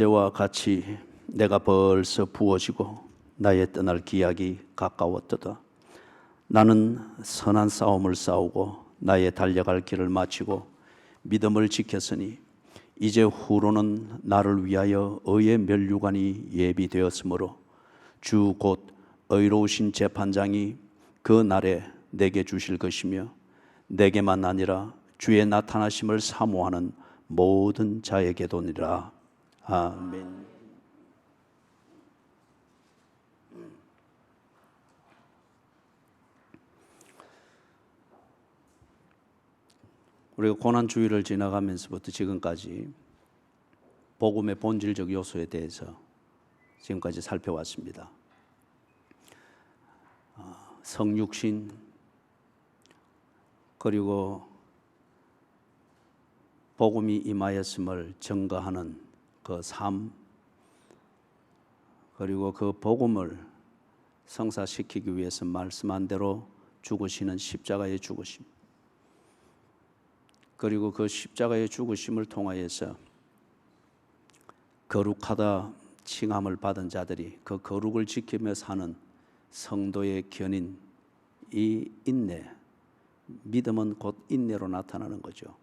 때와 같이 내가 벌써 부어지고 나의 떠날 기약이 가까웠도다. 나는 선한 싸움을 싸우고 나의 달려갈 길을 마치고 믿음을 지켰으니 이제 후로는 나를 위하여 의의 면류관이 예비되었으므로 주 곧 의로우신 재판장이 그 날에 내게 주실 것이며 내게만 아니라 주의 나타나심을 사모하는 모든 자에게도니라. 아멘. 우리가 고난주의를 지나가면서부터 지금까지 복음의 본질적 요소에 대해서 지금까지 살펴왔습니다. 성육신, 그리고 복음이 임하였음을 증거하는 그 삶, 그리고 그 복음을 성사시키기 위해서 말씀한 대로 죽으시는 십자가의 죽으심, 그리고 그 십자가의 죽으심을 통하여서 거룩하다 칭함을 받은 자들이 그 거룩을 지키며 사는 성도의 견인, 이 인내, 믿음은 곧 인내로 나타나는 거죠.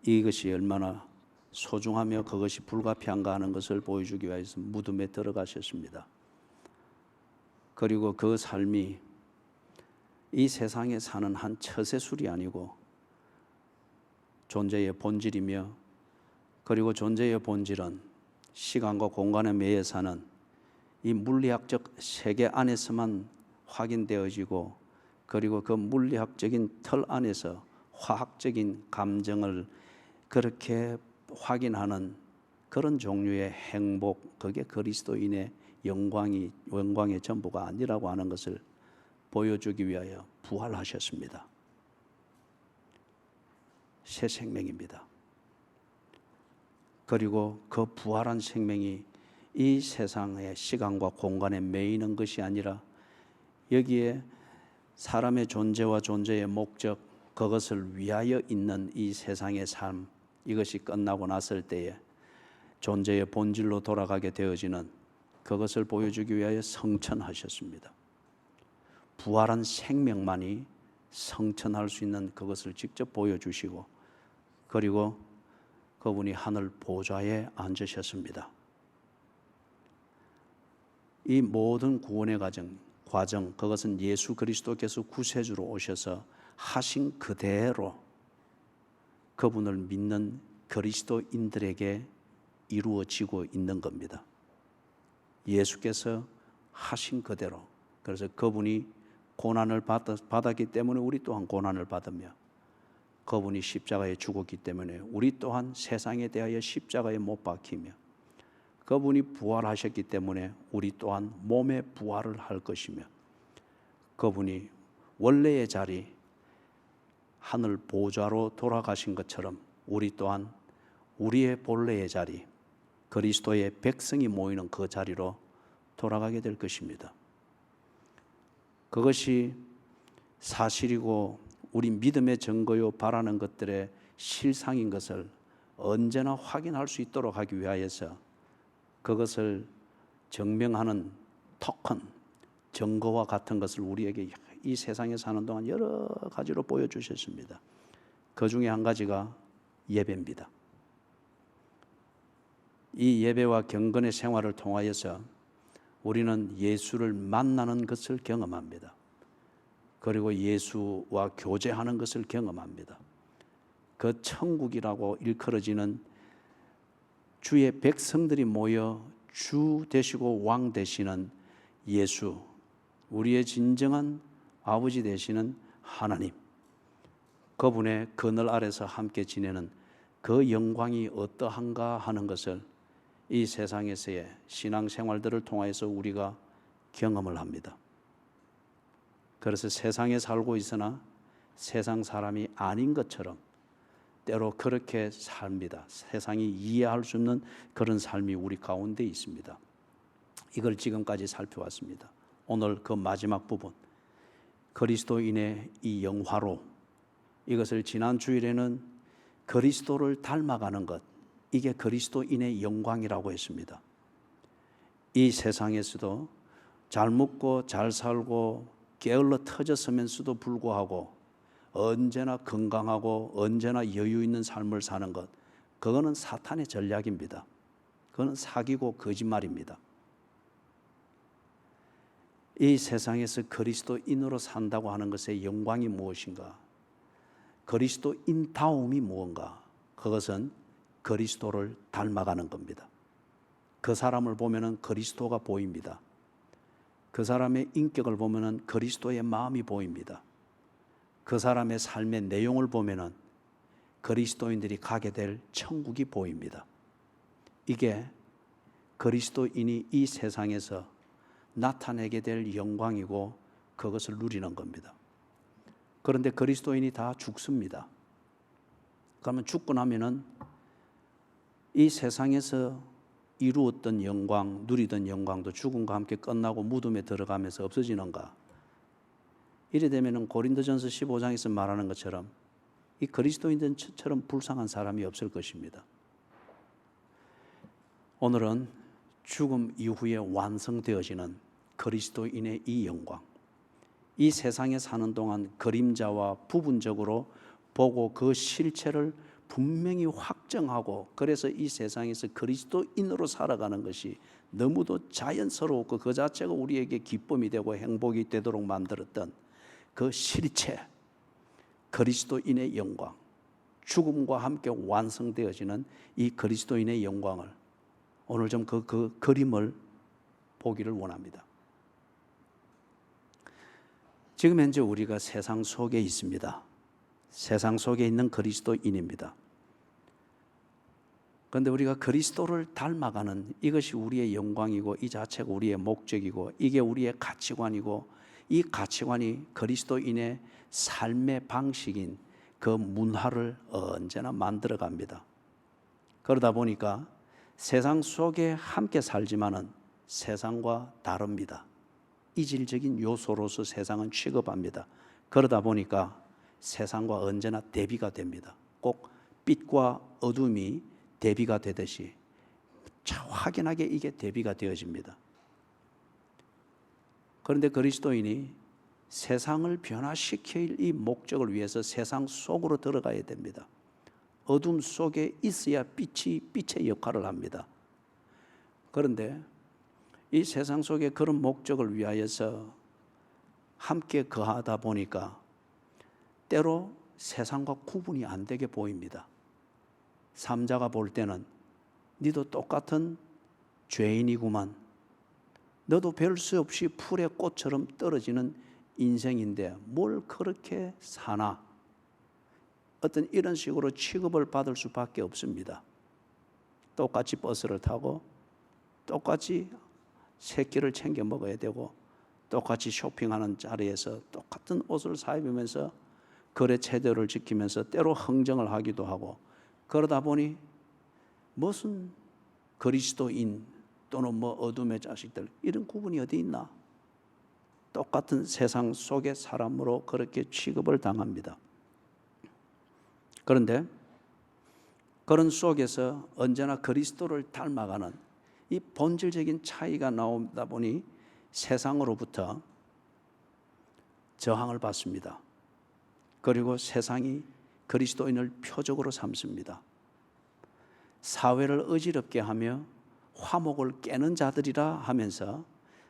이것이 얼마나 소중하며 그것이 불가피한가 하는 것을 보여주기 위해서 무덤에 들어가셨습니다. 그리고 그 삶이 이 세상에 사는 한 처세술이 아니고 존재의 본질이며, 그리고 존재의 본질은 시간과 공간에 매여 사는 이 물리학적 세계 안에서만 확인되어지고, 그리고 그 물리학적인 틀 안에서 화학적인 감정을 그렇게 확인하는 그런 종류의 행복, 그게 그리스도인의 영광의 전부가 아니라고 하는 것을 보여주기 위하여 부활하셨습니다. 새 생명입니다. 그리고 그 부활한 생명이 이 세상의 시간과 공간에 매이는 것이 아니라 여기에 사람의 존재와 존재의 목적, 그것을 위하여 있는 이 세상의 삶, 이것이 끝나고 났을 때에 존재의 본질로 돌아가게 되어지는 그것을 보여주기 위하여 성천하셨습니다. 부활한 생명만이 성천할 수 있는 그것을 직접 보여주시고, 그리고 그분이 하늘 보좌에 앉으셨습니다. 이 모든 구원의 과정, 그것은 예수 그리스도께서 구세주로 오셔서 하신 그대로 그분을 믿는 그리스도인들에게 이루어지고 있는 겁니다. 예수께서 하신 그대로. 그래서 그분이 고난을 받았기 때문에 우리 또한 고난을 받으며, 그분이 십자가에 죽었기 때문에 우리 또한 세상에 대하여 십자가에 못 박히며, 그분이 부활하셨기 때문에 우리 또한 몸의 부활을 할 것이며, 그분이 원래의 자리 하늘 보좌로 돌아가신 것처럼 우리 또한 우리의 본래의 자리, 그리스도의 백성이 모이는 그 자리로 돌아가게 될 것입니다. 그것이 사실이고 우리 믿음의 증거요 바라는 것들의 실상인 것을 언제나 확인할 수 있도록 하기 위하여서 그것을 증명하는 토큰, 증거와 같은 것을 우리에게 이 세상에 사는 동안 여러 가지로 보여주셨습니다. 그 중에 한 가지가 예배입니다. 이 예배와 경건의 생활을 통하여서 우리는 예수를 만나는 것을 경험합니다. 그리고 예수와 교제하는 것을 경험합니다. 그 천국이라고 일컬어지는 주의 백성들이 모여 주 되시고 왕 되시는 예수, 우리의 진정한 아버지 되시는 하나님, 그분의 그늘 아래서 함께 지내는 그 영광이 어떠한가 하는 것을 이 세상에서의 신앙생활들을 통해서 우리가 경험을 합니다. 그래서 세상에 살고 있으나 세상 사람이 아닌 것처럼 때로 그렇게 삽니다. 세상이 이해할 수 없는 그런 삶이 우리 가운데 있습니다. 이걸 지금까지 살펴왔습니다. 오늘 그 마지막 부분, 그리스도인의 이 영화로, 이것을 지난 주일에는 그리스도를 닮아가는 것, 이게 그리스도인의 영광이라고 했습니다. 이 세상에서도 잘 먹고 잘 살고 게을러 터졌으면서도 불구하고 언제나 건강하고 언제나 여유 있는 삶을 사는 것, 그거는 사탄의 전략입니다. 그거는 사기고 거짓말입니다. 이 세상에서 그리스도인으로 산다고 하는 것의 영광이 무엇인가? 그리스도인다움이 무언가? 그것은 그리스도를 닮아가는 겁니다. 그 사람을 보면은 그리스도가 보입니다. 그 사람의 인격을 보면은 그리스도의 마음이 보입니다. 그 사람의 삶의 내용을 보면은 그리스도인들이 가게 될 천국이 보입니다. 이게 그리스도인이 이 세상에서 나타내게 될 영광이고 그것을 누리는 겁니다. 그런데 그리스도인이 다 죽습니다. 그러면 죽고 나면은 이 세상에서 이루었던 영광, 누리던 영광도 죽음과 함께 끝나고 무덤에 들어가면서 없어지는가? 이래 되면은 고린도전서 15장에서 말하는 것처럼 이 그리스도인들처럼 불쌍한 사람이 없을 것입니다. 오늘은 죽음 이후에 완성되어지는 그리스도인의 이 영광, 이 세상에 사는 동안 그림자와 부분적으로 보고 그 실체를 분명히 확정하고, 그래서 이 세상에서 그리스도인으로 살아가는 것이 너무도 자연스러웠고 그 자체가 우리에게 기쁨이 되고 행복이 되도록 만들었던 그 실체, 그리스도인의 영광, 죽음과 함께 완성되어지는 이 그리스도인의 영광을 오늘 좀 그 그림을 보기를 원합니다. 지금 현재 우리가 세상 속에 있습니다. 세상 속에 있는 그리스도인입니다. 그런데 우리가 그리스도를 닮아가는 이것이 우리의 영광이고 이 자체가 우리의 목적이고 이게 우리의 가치관이고, 이 가치관이 그리스도인의 삶의 방식인 그 문화를 언제나 만들어갑니다. 그러다 보니까 세상 속에 함께 살지만은 세상과 다릅니다. 이질적인 요소로서 세상은 취급합니다. 그러다 보니까 세상과 언제나 대비가 됩니다. 꼭 빛과 어둠이 대비가 되듯이 확연하게 이게 대비가 되어집니다. 그런데 그리스도인이 세상을 변화시킬 이 목적을 위해서 세상 속으로 들어가야 됩니다. 어둠 속에 있어야 빛의 역할을 합니다. 그런데 이 세상 속에 그런 목적을 위하여서 함께 거하다 보니까 때로 세상과 구분이 안 되게 보입니다. 삼자가 볼 때는 니도 똑같은 죄인이구만, 너도 별 수 없이 풀의 꽃처럼 떨어지는 인생인데 뭘 그렇게 사나, 어떤 이런 식으로 취급을 받을 수밖에 없습니다. 똑같이 버스를 타고 똑같이 새끼를 챙겨 먹어야 되고 똑같이 쇼핑하는 자리에서 똑같은 옷을 사입으면서 거래 체제를 지키면서 때로 흥정을 하기도 하고, 그러다 보니 무슨 그리스도인 또는 뭐 어둠의 자식들 이런 구분이 어디 있나? 똑같은 세상 속의 사람으로 그렇게 취급을 당합니다. 그런데 그런 속에서 언제나 그리스도를 닮아가는 이 본질적인 차이가 나오다 보니 세상으로부터 저항을 받습니다. 그리고 세상이 그리스도인을 표적으로 삼습니다. 사회를 어지럽게 하며 화목을 깨는 자들이라 하면서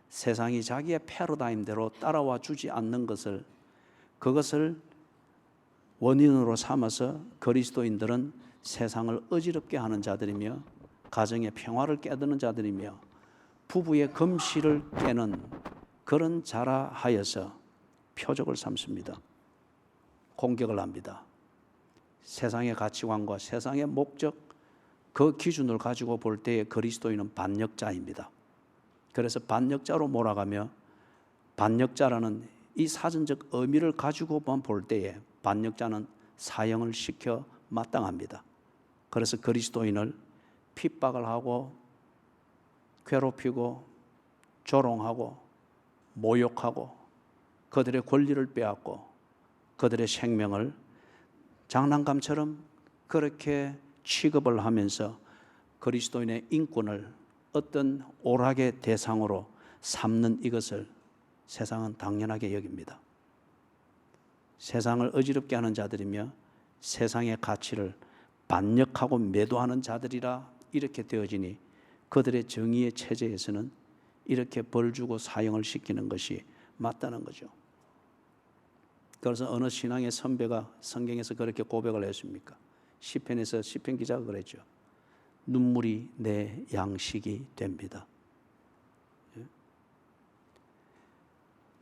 세상이 자기의 패러다임대로 따라와 주지 않는 것을, 그것을 원인으로 삼아서 그리스도인들은 세상을 어지럽게 하는 자들이며 가정의 평화를 깨드는 자들이며 부부의 금실을 깨는 그런 자라 하여서 표적을 삼습니다. 공격을 합니다. 세상의 가치관과 세상의 목적, 그 기준을 가지고 볼 때에 그리스도인은 반역자입니다. 그래서 반역자로 몰아가며, 반역자라는 이 사전적 의미를 가지고만 볼 때에 반역자는 사형을 시켜 마땅합니다. 그래서 그리스도인을 핍박을 하고 괴롭히고 조롱하고 모욕하고 그들의 권리를 빼앗고 그들의 생명을 장난감처럼 그렇게 취급을 하면서 그리스도인의 인권을 어떤 오락의 대상으로 삼는 이것을 세상은 당연하게 여깁니다. 세상을 어지럽게 하는 자들이며 세상의 가치를 반역하고 매도하는 자들이라 이렇게 되어지니 그들의 정의의 체제에서는 이렇게 벌 주고 사형을 시키는 것이 맞다는 거죠. 그래서 어느 신앙의 선배가 성경에서 그렇게 고백을 했습니까? 시편에서 시편 기자가 그랬죠. 눈물이 내 양식이 됩니다.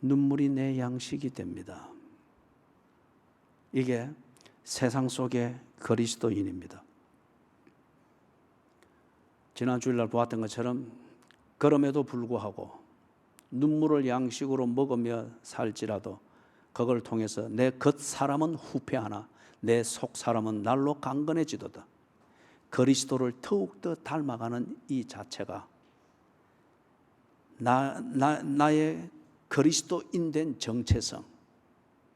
눈물이 내 양식이 됩니다. 이게 세상 속의 그리스도인입니다. 지난 주일날 보았던 것처럼 그럼에도 불구하고 눈물을 양식으로 먹으며 살지라도 그걸 통해서 내 겉사람은 후패하나 내 속사람은 날로 강건해지도다. 그리스도를 더욱더 닮아가는 이 자체가 나의 그리스도인된 정체성,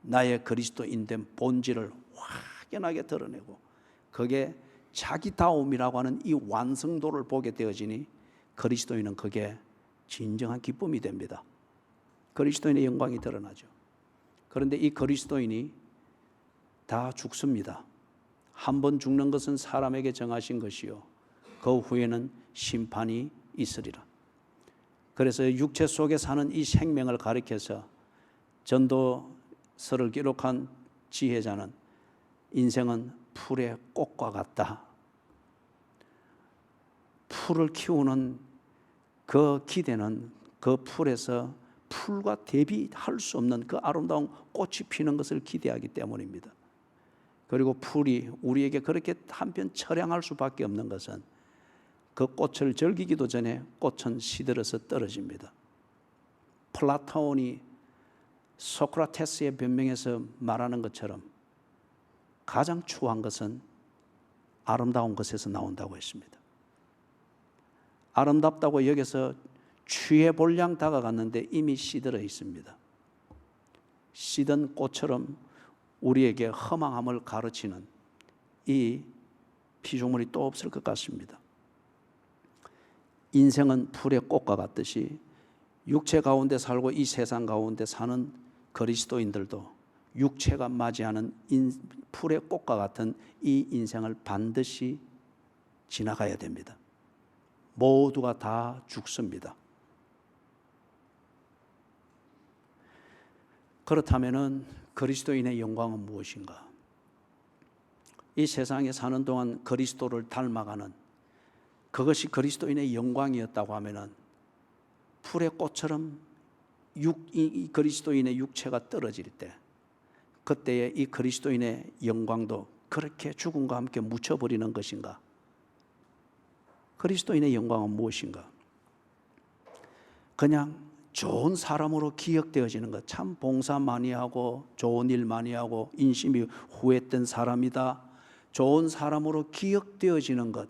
나의 그리스도인된 본질을 확연하게 드러내고 그게 자기다움이라고 하는 이 완성도를 보게 되어지니 그리스도인은 그게 진정한 기쁨이 됩니다. 그리스도인의 영광이 드러나죠. 그런데 이 그리스도인이 다 죽습니다. 한 번 죽는 것은 사람에게 정하신 것이요 그 후에는 심판이 있으리라. 그래서 육체 속에 사는 이 생명을 가리켜서 전도서를 기록한 지혜자는 인생은 풀의 꽃과 같다. 풀을 키우는 그 기대는 그 풀에서 풀과 대비할 수 없는 그 아름다운 꽃이 피는 것을 기대하기 때문입니다. 그리고 풀이 우리에게 그렇게 한편 처량할 수밖에 없는 것은 그 꽃을 즐기기도 전에 꽃은 시들어서 떨어집니다. 플라톤이 소크라테스의 변명에서 말하는 것처럼 가장 추한 것은 아름다운 것에서 나온다고 했습니다. 아름답다고 여기서 취해 볼량 다가갔는데 이미 시들어 있습니다. 시든 꽃처럼 우리에게 허망함을 가르치는 이 피조물이 또 없을 것 같습니다. 인생은 풀의 꽃과 같듯이 육체 가운데 살고 이 세상 가운데 사는 그리스도인들도 육체가 맞이하는 풀의 꽃과 같은 이 인생을 반드시 지나가야 됩니다. 모두가 다 죽습니다. 그렇다면 그리스도인의 영광은 무엇인가? 이 세상에 사는 동안 그리스도를 닮아가는 그것이 그리스도인의 영광이었다고 하면은 풀의 꽃처럼 이 그리스도인의 육체가 떨어질 때 그때의 이 그리스도인의 영광도 그렇게 죽음과 함께 묻혀버리는 것인가? 그리스도인의 영광은 무엇인가? 그냥 좋은 사람으로 기억되어지는 것, 참 봉사 많이 하고 좋은 일 많이 하고 인심이 후했던 사람이다, 좋은 사람으로 기억되어지는 것.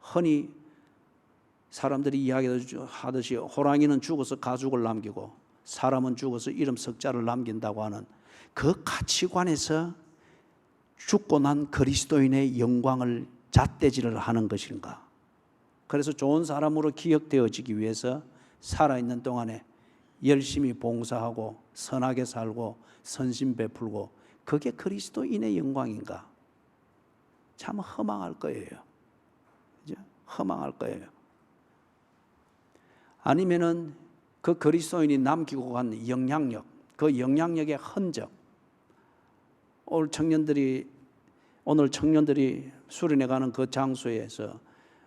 흔히 사람들이 이야기하듯이 호랑이는 죽어서 가죽을 남기고 사람은 죽어서 이름 석자를 남긴다고 하는 그 가치관에서 죽고 난 그리스도인의 영광을 잣대질을 하는 것인가? 그래서 좋은 사람으로 기억되어지기 위해서 살아있는 동안에 열심히 봉사하고 선하게 살고 선심 베풀고 그게 그리스도인의 영광인가? 참 허망할 거예요. 그죠? 허망할 거예요. 아니면은 그 그리스도인이 남기고 간 영향력, 그 영향력의 흔적. 오늘 청년들이 수련회 가는 그 장소에서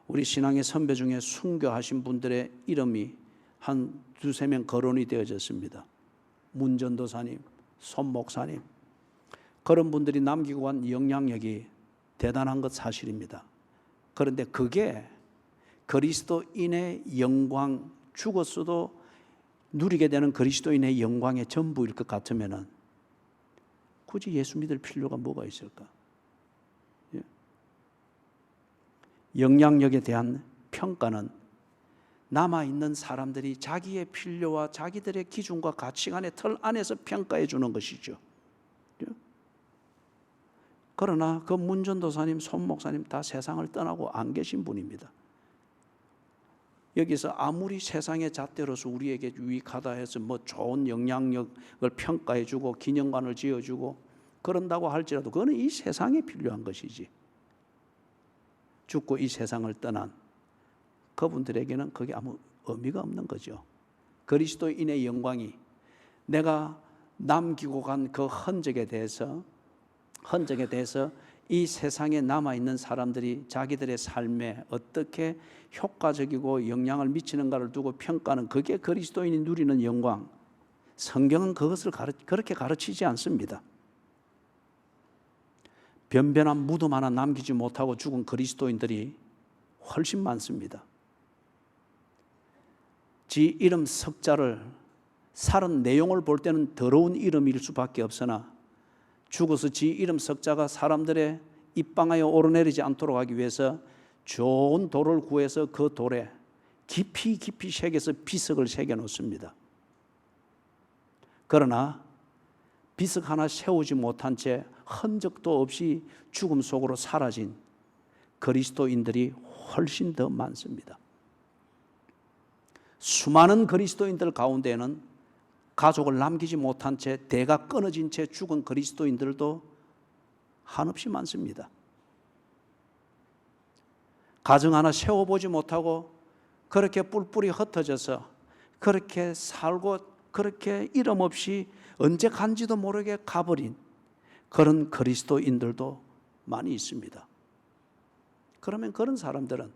우리 신앙의 선배 중에 순교하신 분들의 이름이 한 두세 명 거론이 되어졌습니다. 문전도사님, 손목사님, 그런 분들이 남기고 간 영향력이 대단한 것 사실입니다. 그런데 그게 그리스도인의 영광, 죽었어도 누리게 되는 그리스도인의 영광의 전부일 것 같으면은 굳이 예수 믿을 필요가 뭐가 있을까? 영향력에 대한 평가는 남아있는 사람들이 자기의 필요와 자기들의 기준과 가치관의 틀 안에서 평가해 주는 것이죠. 그러나 그 문전도사님, 손 목사님 다 세상을 떠나고 안 계신 분입니다. 여기서 아무리 세상의 잣대로서 우리에게 유익하다 해서 뭐 좋은 영향력을 평가해주고 기념관을 지어주고 그런다고 할지라도 그거는 이 세상에 필요한 것이지, 죽고 이 세상을 떠난 그분들에게는 그게 아무 의미가 없는 거죠. 그리스도인의 영광이 내가 남기고 간 그 흔적에 대해서 이 세상에 남아있는 사람들이 자기들의 삶에 어떻게 효과적이고 영향을 미치는가를 두고 평가하는, 그게 그리스도인이 누리는 영광. 성경은 그것을 그렇게 가르치지 않습니다. 변변한 무덤 하나 남기지 못하고 죽은 그리스도인들이 훨씬 많습니다. 지 이름 석자를 살은 내용을 볼 때는 더러운 이름일 수밖에 없으나 죽어서 지 이름 석자가 사람들의 입방아에 오르내리지 않도록 하기 위해서 좋은 돌을 구해서 그 돌에 깊이 새겨서 비석을 새겨 놓습니다. 그러나 비석 하나 세우지 못한 채 흔적도 없이 죽음 속으로 사라진 그리스도인들이 훨씬 더 많습니다. 수많은 그리스도인들 가운데는 가족을 남기지 못한 채 대가 끊어진 채 죽은 그리스도인들도 한없이 많습니다. 가정 하나 세워보지 못하고 그렇게 뿔뿔이 흩어져서 그렇게 살고 그렇게 이름 없이 언제 간지도 모르게 가버린 그런 그리스도인들도 많이 있습니다. 그러면 그런 사람들은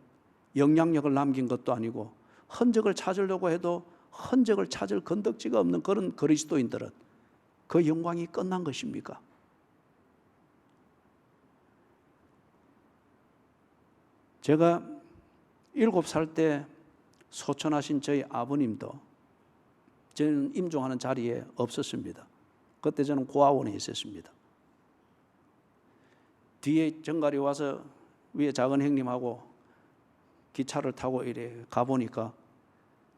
영향력을 남긴 것도 아니고 흔적을 찾으려고 해도 흔적을 찾을 건덕지가 없는 그런 그리스도인들은 그 영광이 끝난 것입니까? 제가 7살 때 소천하신 저희 아버님도 저는 임종하는 자리에 없었습니다. 그때 저는 고아원에 있었습니다. 뒤에 정갈이 와서 위에 작은 형님하고 기차를 타고 이래 가보니까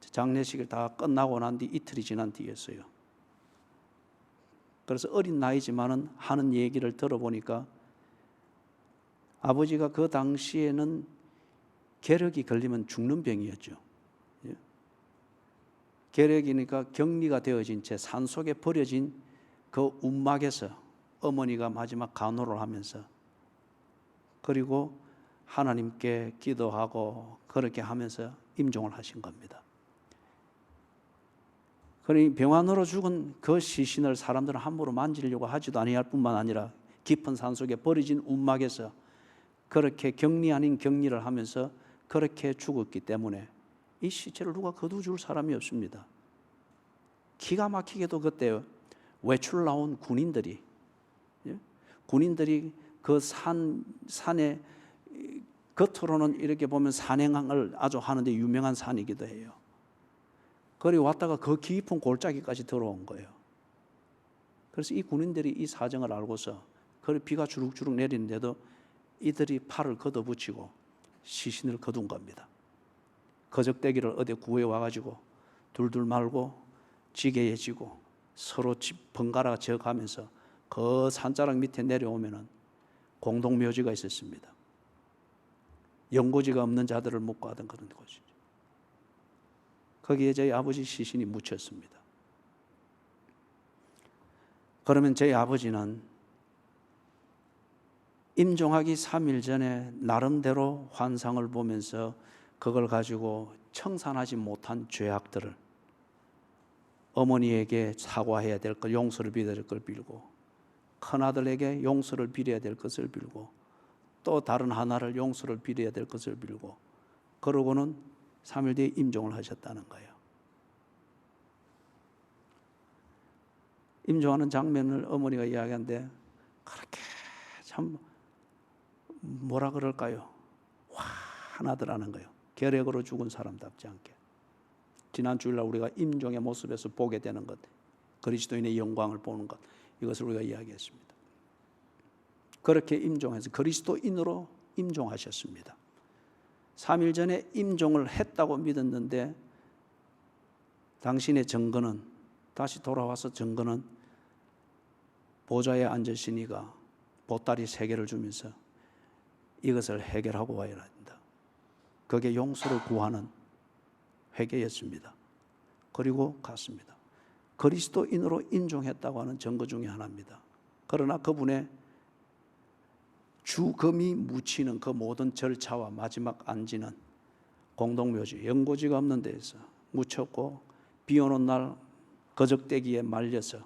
장례식을 다 끝나고 난 뒤 이틀이 지난 뒤였어요. 그래서 어린 나이지만은 하는 얘기를 들어보니까 아버지가 그 당시에는 결핵이 걸리면 죽는 병이었죠. 결핵이니까 격리가 되어진 채 산속에 버려진 그 움막에서 어머니가 마지막 간호를 하면서 그리고 하나님께 기도하고 그렇게 하면서 임종을 하신 겁니다. 그러니 병환으로 죽은 그 시신을 사람들은 함부로 만지려고 하지도 아니할 뿐만 아니라 깊은 산속에 버려진 움막에서 그렇게 격리 아닌 격리를 하면서 그렇게 죽었기 때문에 이 시체를 누가 거두줄 사람이 없습니다. 기가 막히게도 그때 외출 나온 군인들이 그 산에 겉으로는 이렇게 보면 산행을 아주 하는데 유명한 산이기도 해요. 그리고 왔다가 그 깊은 골짜기까지 들어온 거예요. 그래서 이 군인들이 이 사정을 알고서 비가 주룩주룩 내리는데도 이들이 팔을 걷어붙이고 시신을 거둔 겁니다. 거적대기를 어디 구해 와가지고 둘둘 말고 지게에 지고 서로 번갈아 져가면서 그 산자락 밑에 내려오면은 공동묘지가 있었습니다. 연고지가 없는 자들을 묻고 하던 그런 곳이죠. 거기에 저희 아버지 시신이 묻혔습니다. 그러면 저희 아버지는 임종하기 3일 전에 나름대로 환상을 보면서 그걸 가지고 청산하지 못한 죄악들을 어머니에게 사과해야 될 것, 용서를 빌어야 될 걸 빌고, 큰아들에게 용서를 빌어야 될 것을 빌고, 또 다른 하나를 용서를 빌어야 될 것을 빌고, 그러고는 3일 뒤에 임종을 하셨다는 거예요. 임종하는 장면을 어머니가 이야기하는데 그렇게 참 뭐라 그럴까요? 화나더라는 거예요. 결핵으로 죽은 사람답지 않게. 지난 주일날 우리가 임종의 모습에서 보게 되는 것, 그리스도인의 영광을 보는 것, 이것을 우리가 이야기했습니다. 그렇게 임종해서 그리스도인으로 임종하셨습니다. 3일 전에 임종을 했다고 믿었는데 당신의 증거는, 다시 돌아와서 증거는 보좌에 앉으시니가 보따리 3개를 주면서 이것을 해결하고 와야 한다. 그게 용서를 구하는 회개였습니다. 그리고 갔습니다. 그리스도인으로 인정했다고 하는 증거 중에 하나입니다. 그러나 그분의 주검이 묻히는 그 모든 절차와 마지막 안지는 공동묘지, 연고지가 없는 데에서 묻혔고, 비 오는 날 거적대기에 말려서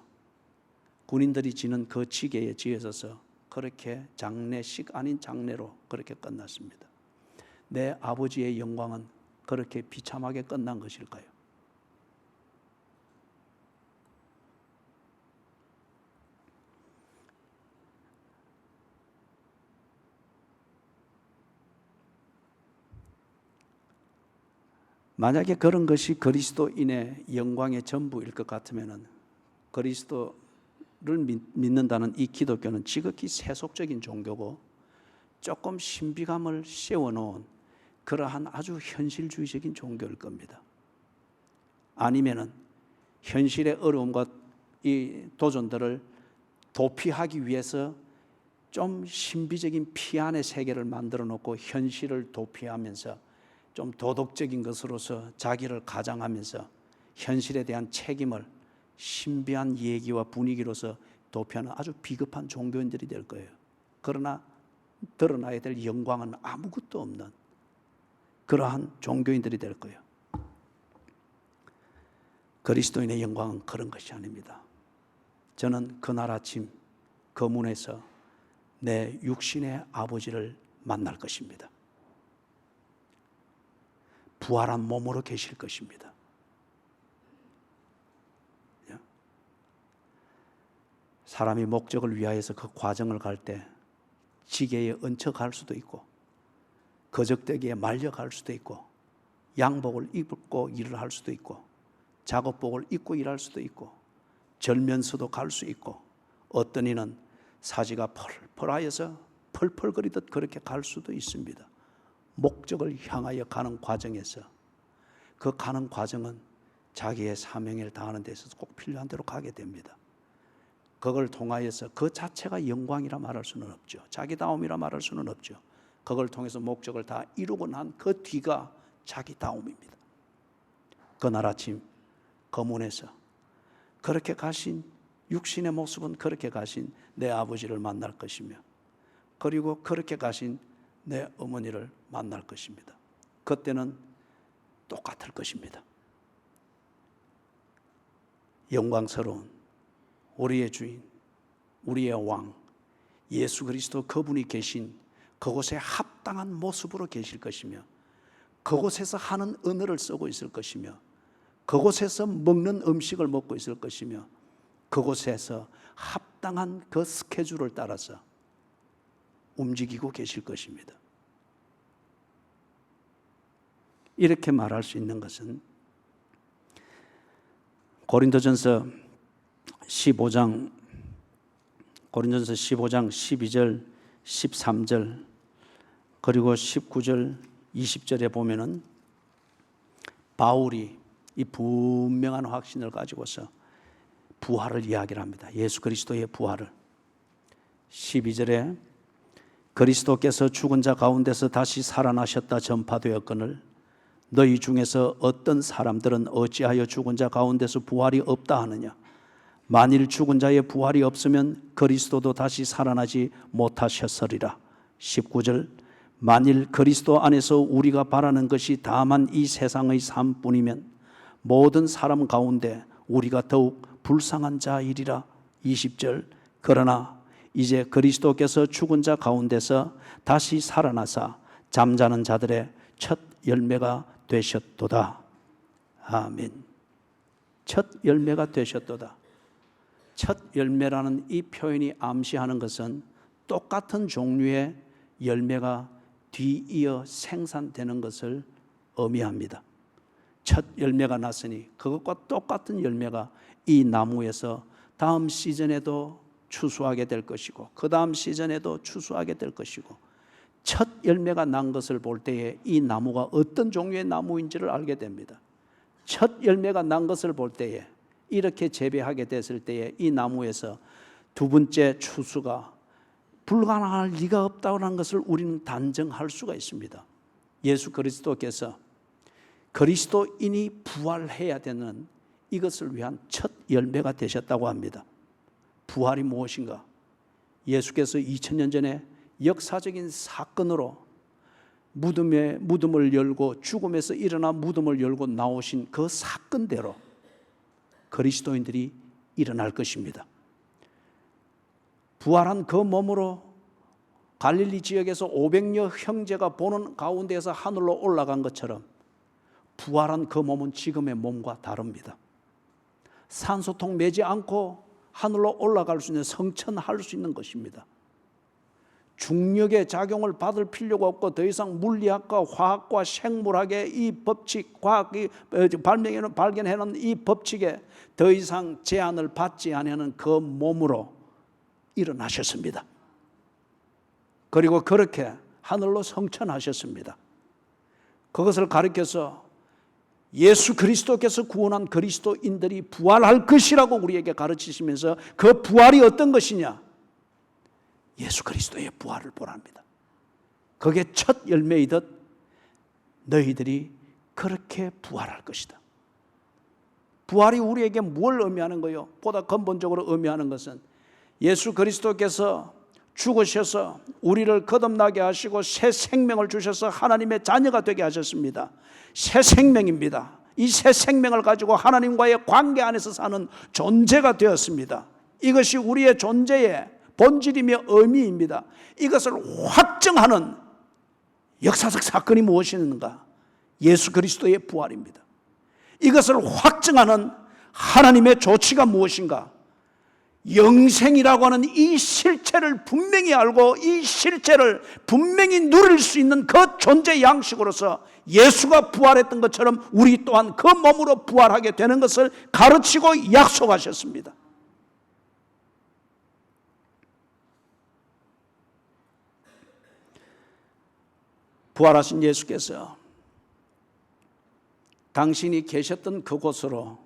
군인들이 지는 그 지게에 지어져서 그렇게 장례식 아닌 장례로 그렇게 끝났습니다. 내 아버지의 영광은 그렇게 비참하게 끝난 것일까요? 만약에 그런 것이 그리스도인의 영광의 전부일 것 같으면 그리스도를 믿는다는 이 기독교는 지극히 세속적인 종교고 조금 신비감을 씌워놓은 그러한 아주 현실주의적인 종교일 겁니다. 아니면은 현실의 어려움과 이 도전들을 도피하기 위해서 좀 신비적인 피안의 세계를 만들어 놓고 현실을 도피하면서 좀 도덕적인 것으로서 자기를 가장하면서 현실에 대한 책임을 신비한 얘기와 분위기로서 도피하는 아주 비겁한 종교인들이 될 거예요. 그러나 드러나야 될 영광은 아무것도 없는 그러한 종교인들이 될 거예요. 그리스도인의 영광은 그런 것이 아닙니다. 저는 그날 아침 그 문에서 내 육신의 아버지를 만날 것입니다. 부활한 몸으로 계실 것입니다. 사람이 목적을 위하여서 그 과정을 갈 때 지게에 얹혀 갈 수도 있고 거적대기에 말려 갈 수도 있고 양복을 입고 일을 할 수도 있고 작업복을 입고 일할 수도 있고 절면서도 갈 수 있고 어떤 이는 사지가 펄펄하여서 펄펄거리듯 그렇게 갈 수도 있습니다. 목적을 향하여 가는 과정에서 그 가는 과정은 자기의 사명을 다하는 데 있어서 꼭 필요한 대로 가게 됩니다. 그걸 통하여서 그 자체가 영광이라 말할 수는 없죠. 자기다움이라 말할 수는 없죠. 그걸 통해서 목적을 다 이루고 난 그 뒤가 자기다움입니다. 그날 아침 그 문에서 그렇게 가신 육신의 모습은 그렇게 가신 내 아버지를 만날 것이며 그리고 그렇게 가신 내 어머니를 만날 것입니다. 그때는 똑같을 것입니다. 영광스러운 우리의 주인, 우리의 왕 예수 그리스도 그분이 계신 그곳에 합당한 모습으로 계실 것이며 그곳에서 하는 언어를 쓰고 있을 것이며 그곳에서 먹는 음식을 먹고 있을 것이며 그곳에서 합당한 그 스케줄을 따라서 움직이고 계실 것입니다. 이렇게 말할 수 있는 것은 고린도전서 15장 12절 13절 그리고 19절 20절에 보면은 바울이 이 분명한 확신을 가지고서 부활을 이야기를 합니다. 예수 그리스도의 부활을 12절에 그리스도께서 죽은 자 가운데서 다시 살아나셨다 전파되었거늘 너희 중에서 어떤 사람들은 어찌하여 죽은 자 가운데서 부활이 없다 하느냐. 만일 죽은 자의 부활이 없으면 그리스도도 다시 살아나지 못하셨으리라. 19절 만일 그리스도 안에서 우리가 바라는 것이 다만 이 세상의 삶뿐이면 모든 사람 가운데 우리가 더욱 불쌍한 자이리라. 20절 그러나 이제 그리스도께서 죽은 자 가운데서 다시 살아나사 잠자는 자들의 첫 열매가 되셨도다. 아멘. 첫 열매가 되셨도다. 첫 열매라는 이 표현이 암시하는 것은 똑같은 종류의 열매가 뒤이어 생산되는 것을 의미합니다. 첫 열매가 났으니 그것과 똑같은 열매가 이 나무에서 다음 시즌에도 추수하게 될 것이고 그 다음 시즌에도 추수하게 될 것이고 첫 열매가 난 것을 볼 때에 이 나무가 어떤 종류의 나무인지를 알게 됩니다. 첫 열매가 난 것을 볼 때에 이렇게 재배하게 됐을 때에 이 나무에서 두 번째 추수가 불가능할 리가 없다는 것을 우리는 단정할 수가 있습니다. 예수 그리스도께서 그리스도인이 부활해야 되는 이것을 위한 첫 열매가 되셨다고 합니다. 부활이 무엇인가? 예수께서 2000년 전에 역사적인 사건으로 무덤을 열고 죽음에서 일어나 무덤을 열고 나오신 그 사건대로 그리스도인들이 일어날 것입니다. 부활한 그 몸으로 갈릴리 지역에서 500여 형제가 보는 가운데에서 하늘로 올라간 것처럼 부활한 그 몸은 지금의 몸과 다릅니다. 산소통 매지 않고 하늘로 올라갈 수 있는, 성천할 수 있는 것입니다. 중력의 작용을 받을 필요가 없고 더 이상 물리학과 화학과 생물학의 이 법칙, 과학이 발견해놓은 이 법칙에 더 이상 제한을 받지 않는 그 몸으로 일어나셨습니다. 그리고 그렇게 하늘로 성천하셨습니다. 그것을 가리켜서 예수 그리스도께서 구원한 그리스도인들이 부활할 것이라고 우리에게 가르치시면서 그 부활이 어떤 것이냐? 예수 그리스도의 부활을 보랍니다. 그게 첫 열매이듯 너희들이 그렇게 부활할 것이다. 부활이 우리에게 뭘 의미하는 거요? 보다 근본적으로 의미하는 것은 예수 그리스도께서 죽으셔서 우리를 거듭나게 하시고 새 생명을 주셔서 하나님의 자녀가 되게 하셨습니다. 새 생명입니다. 이 새 생명을 가지고 하나님과의 관계 안에서 사는 존재가 되었습니다. 이것이 우리의 존재의 본질이며 의미입니다. 이것을 확증하는 역사적 사건이 무엇이었는가? 예수 그리스도의 부활입니다. 이것을 확증하는 하나님의 조치가 무엇인가? 영생이라고 하는 이 실체를 분명히 알고 이 실체를 분명히 누릴 수 있는 그 존재 양식으로서 예수가 부활했던 것처럼 우리 또한 그 몸으로 부활하게 되는 것을 가르치고 약속하셨습니다. 부활하신 예수께서 당신이 계셨던 그곳으로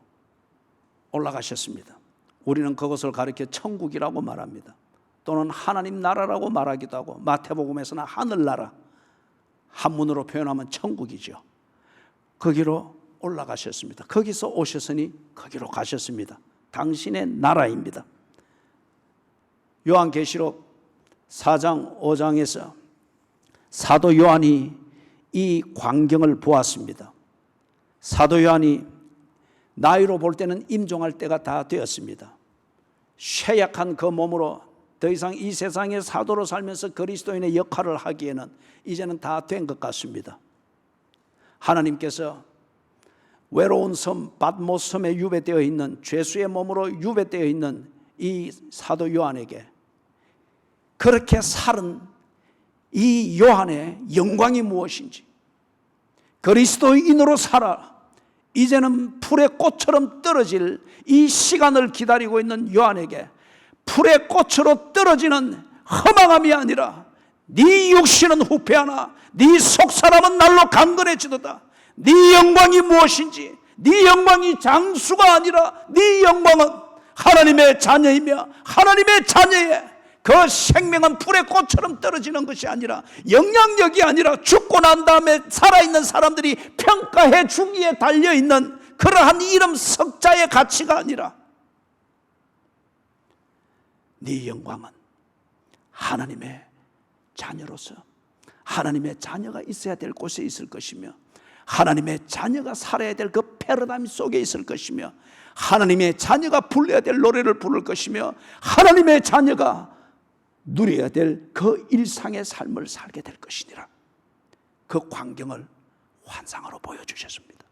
올라가셨습니다. 우리는 그것을 가리켜 천국이라고 말합니다. 또는 하나님 나라라고 말하기도 하고 마태복음에서는 하늘나라, 한문으로 표현하면 천국이죠. 거기로 올라가셨습니다. 거기서 오셨으니 거기로 가셨습니다. 당신의 나라입니다. 요한계시록 4장 5장에서 사도 요한이 이 광경을 보았습니다. 사도 요한이 나이로 볼 때는 임종할 때가 다 되었습니다. 쇠약한 그 몸으로 더 이상 이 세상의 사도로 살면서 그리스도인의 역할을 하기에는 이제는 다 된 것 같습니다. 하나님께서 외로운 섬 밧모스 섬에 유배되어 있는, 죄수의 몸으로 유배되어 있는 이 사도 요한에게 그렇게 살은 이 요한의 영광이 무엇인지, 그리스도인으로 살아 이제는 풀의 꽃처럼 떨어질 이 시간을 기다리고 있는 요한에게 풀의 꽃으로 떨어지는 허망함이 아니라 네 육신은 후패하나 네 속사람은 날로 강건해지도다. 네 영광이 무엇인지, 네 영광이 장수가 아니라 네 영광은 하나님의 자녀이며 하나님의 자녀의 그 생명은 풀의 꽃처럼 떨어지는 것이 아니라, 영향력이 아니라 죽고 난 다음에 살아있는 사람들이 평가해 주기에 달려있는 그러한 이름 석자의 가치가 아니라 네 영광은 하나님의 자녀로서 하나님의 자녀가 있어야 될 곳에 있을 것이며, 하나님의 자녀가 살아야 될 그 패러다임 속에 있을 것이며, 하나님의 자녀가 불러야 될 노래를 부를 것이며, 하나님의 자녀가 누려야 될 그 일상의 삶을 살게 될 것이니라. 그 광경을 환상으로 보여주셨습니다.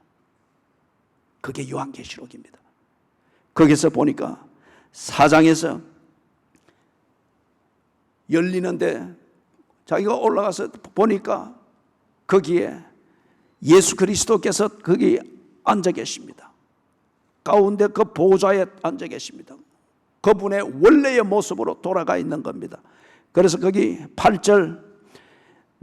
그게 요한계시록입니다. 거기서 보니까 4장에서 열리는데 자기가 올라가서 보니까 거기에 예수 그리스도께서 거기 앉아 계십니다. 가운데 그 보좌에 앉아 계십니다. 그분의 원래의 모습으로 돌아가 있는 겁니다. 그래서 거기 8절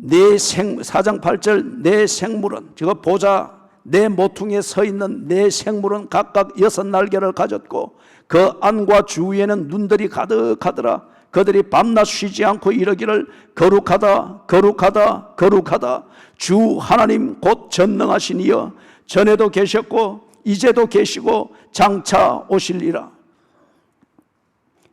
4장 8절 내 생물은, 저 보좌 내 모퉁이에 서 있는 내 생물은 각각 6 날개를 가졌고 그 안과 주위에는 눈들이 가득하더라. 그들이 밤낮 쉬지 않고 이르기를 거룩하다 거룩하다 거룩하다 주 하나님 곧 전능하신 이여 전에도 계셨고 이제도 계시고 장차 오실리라.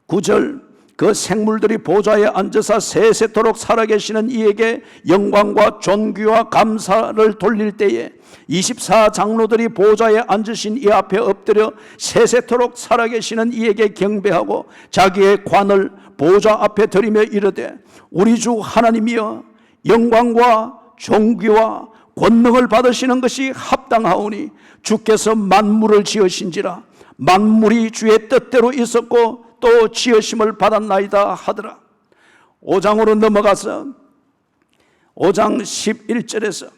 9절 그 생물들이 보좌에 앉으사 세세토록 살아계시는 이에게 영광과 존귀와 감사를 돌릴 때에 24장로들이 보좌에 앉으신 이 앞에 엎드려 세세토록 살아계시는 이에게 경배하고 자기의 관을 보좌 앞에 들이며 이르되 우리 주 하나님이여 영광과 존귀와 권능을 받으시는 것이 합당하오니 주께서 만물을 지으신지라 만물이 주의 뜻대로 있었고 또 지으심을 받았나이다 하더라. 5장으로 넘어가서 5장 11절에서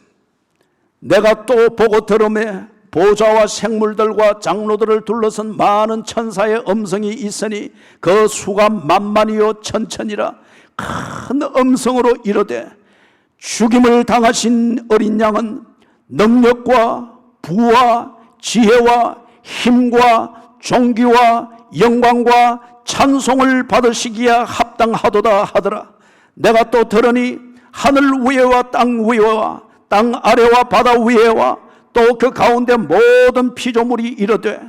내가 또 보고 들으매 보좌와 생물들과 장로들을 둘러선 많은 천사의 음성이 있으니 그 수가 만만이요 천천이라. 큰 음성으로 이르되 죽임을 당하신 어린 양은 능력과 부와 지혜와 힘과 존귀와 영광과 찬송을 받으시기에 합당하도다 하더라. 내가 또 들으니 하늘 위에와 땅 위에와 땅 아래와 바다 위에와 또 그 가운데 모든 피조물이 이르되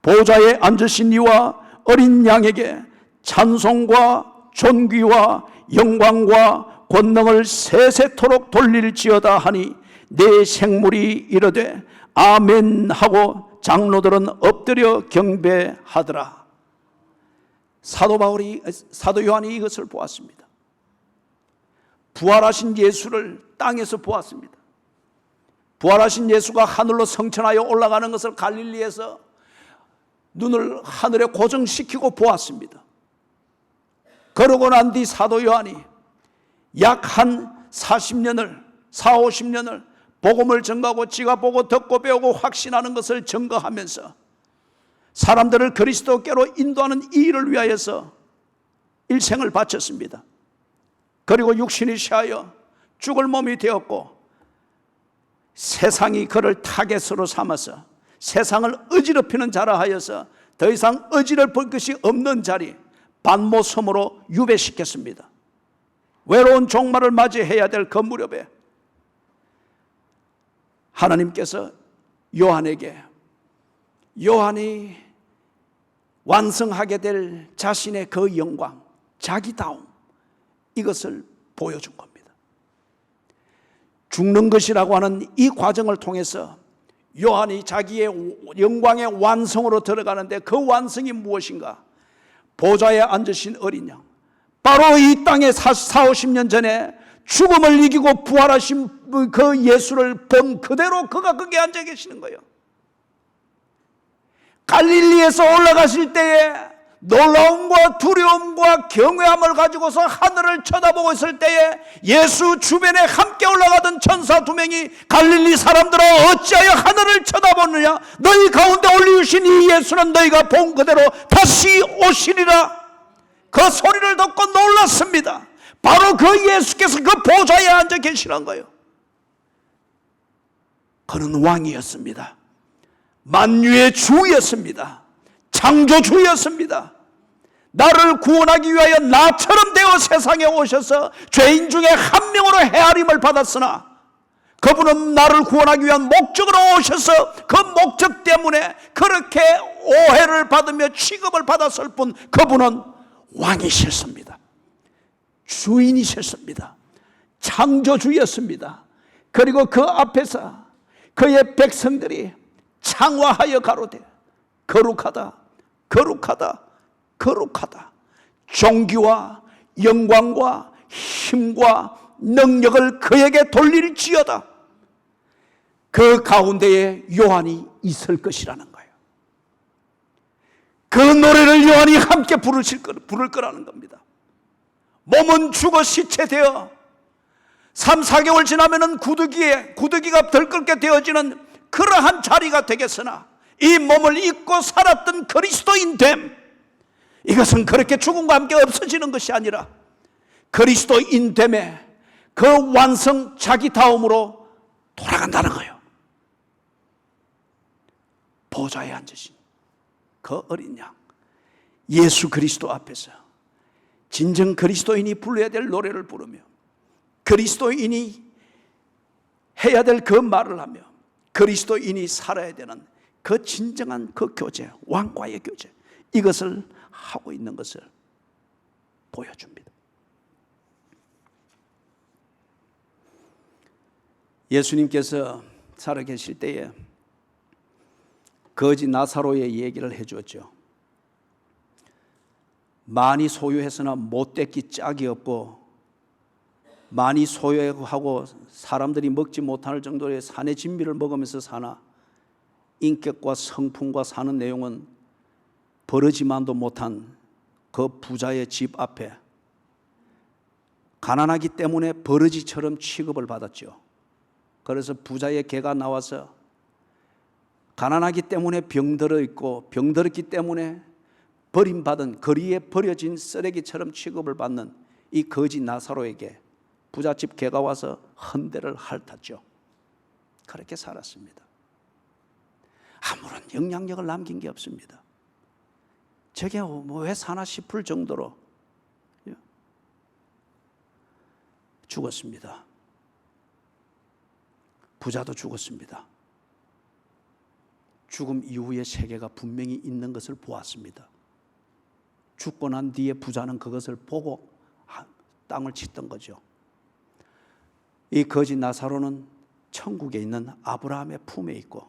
보좌에 앉으신 이와 어린 양에게 찬송과 존귀와 영광과 권능을 세세토록 돌릴지어다 하니 네 생물이 이르되 아멘 하고 장로들은 엎드려 경배하더라. 사도 요한이 이것을 보았습니다. 부활하신 예수를 땅에서 보았습니다. 부활하신 예수가 하늘로 성천하여 올라가는 것을 갈릴리에서 눈을 하늘에 고정시키고 보았습니다. 그러고 난 뒤 사도 요한이 약 한 40년을 40-50년을 복음을 전가하고 지가 보고 듣고 배우고 확신하는 것을 증거하면서 사람들을 그리스도께로 인도하는 이 일을 위하여서 일생을 바쳤습니다. 그리고 육신이 쇠하여 죽을 몸이 되었고 세상이 그를 타겟으로 삼아서 세상을 어지럽히는 자라 하여서 더 이상 어지럽힐 것이 없는 자리 반모섬으로 유배시켰습니다. 외로운 종말을 맞이해야 될 그 무렵에 하나님께서 요한에게 요한이 완성하게 될 자신의 그 영광, 자기다움, 이것을 보여준 겁니다. 죽는 것이라고 하는 이 과정을 통해서 요한이 자기의 영광의 완성으로 들어가는데 그 완성이 무엇인가? 보좌에 앉으신 어린 양, 바로 이 땅에 40-50년 전에 죽음을 이기고 부활하신 그 예수를 본 그대로 그가 거기에 앉아 계시는 거예요. 갈릴리에서 올라가실 때에 놀라움과 두려움과 경외함을 가지고서 하늘을 쳐다보고 있을 때에 예수 주변에 함께 올라가던 천사 2명이 갈릴리 사람들아 어찌하여 하늘을 쳐다보느냐? 너희 가운데 올리우신 이 예수는 너희가 본 그대로 다시 오시리라. 그 소리를 듣고 놀랐습니다. 바로 그 예수께서 그 보좌에 앉아 계시는 거예요. 그는 왕이었습니다. 만유의 주였습니다. 창조주였습니다. 나를 구원하기 위하여 나처럼 되어 세상에 오셔서 죄인 중에 한 명으로 헤아림을 받았으나 그분은 나를 구원하기 위한 목적으로 오셔서 그 목적 때문에 그렇게 오해를 받으며 취급을 받았을 뿐 그분은 왕이셨습니다. 주인이셨습니다. 창조주였습니다. 그리고 그 앞에서 그의 백성들이 창화하여 가로되 거룩하다 거룩하다 거룩하다. 존귀와 영광과 힘과 능력을 그에게 돌릴지어다. 그 가운데에 요한이 있을 것이라는 거예요. 그 노래를 요한이 함께 부를 거라는 겁니다. 몸은 죽어 시체되어 3-4개월 지나면은 구더기가 덜끓게 되어지는 그러한 자리가 되겠으나 이 몸을 입고 살았던 그리스도인됨, 이것은 그렇게 죽음과 함께 없어지는 것이 아니라 그리스도인됨의 그 완성 자기다움으로 돌아간다는 거예요. 보좌에 앉으신 그 어린 양 예수 그리스도 앞에서 진정 그리스도인이 불러야 될 노래를 부르며 그리스도인이 해야 될 그 말을 하며 그리스도인이 살아야 되는 그 진정한 그 교제, 왕과의 교제, 이것을 하고 있는 것을 보여줍니다. 예수님께서 살아계실 때에 거지 나사로의 얘기를 해주었죠. 많이 소유했으나 못되기 짝이 없고 많이 소유하고 사람들이 먹지 못할 정도의 산의 진미를 먹으면서 사나 인격과 성품과 사는 내용은 버르지만도 못한 그 부자의 집 앞에 가난하기 때문에 버르지처럼 취급을 받았죠. 그래서 부자의 개가 나와서 가난하기 때문에 병들어 있고 병들었기 때문에 버림받은 거리에 버려진 쓰레기처럼 취급을 받는 이 거지 나사로에게 부잣집 개가 와서 헌대를 핥았죠. 그렇게 살았습니다. 아무런 영향력을 남긴 게 없습니다. 저게 왜 사나 싶을 정도로 죽었습니다. 부자도 죽었습니다. 죽음 이후의 세계가 분명히 있는 것을 보았습니다. 죽고 난 뒤에 부자는 그것을 보고 땅을 쳤던 거죠. 이 거지 나사로는 천국에 있는 아브라함의 품에 있고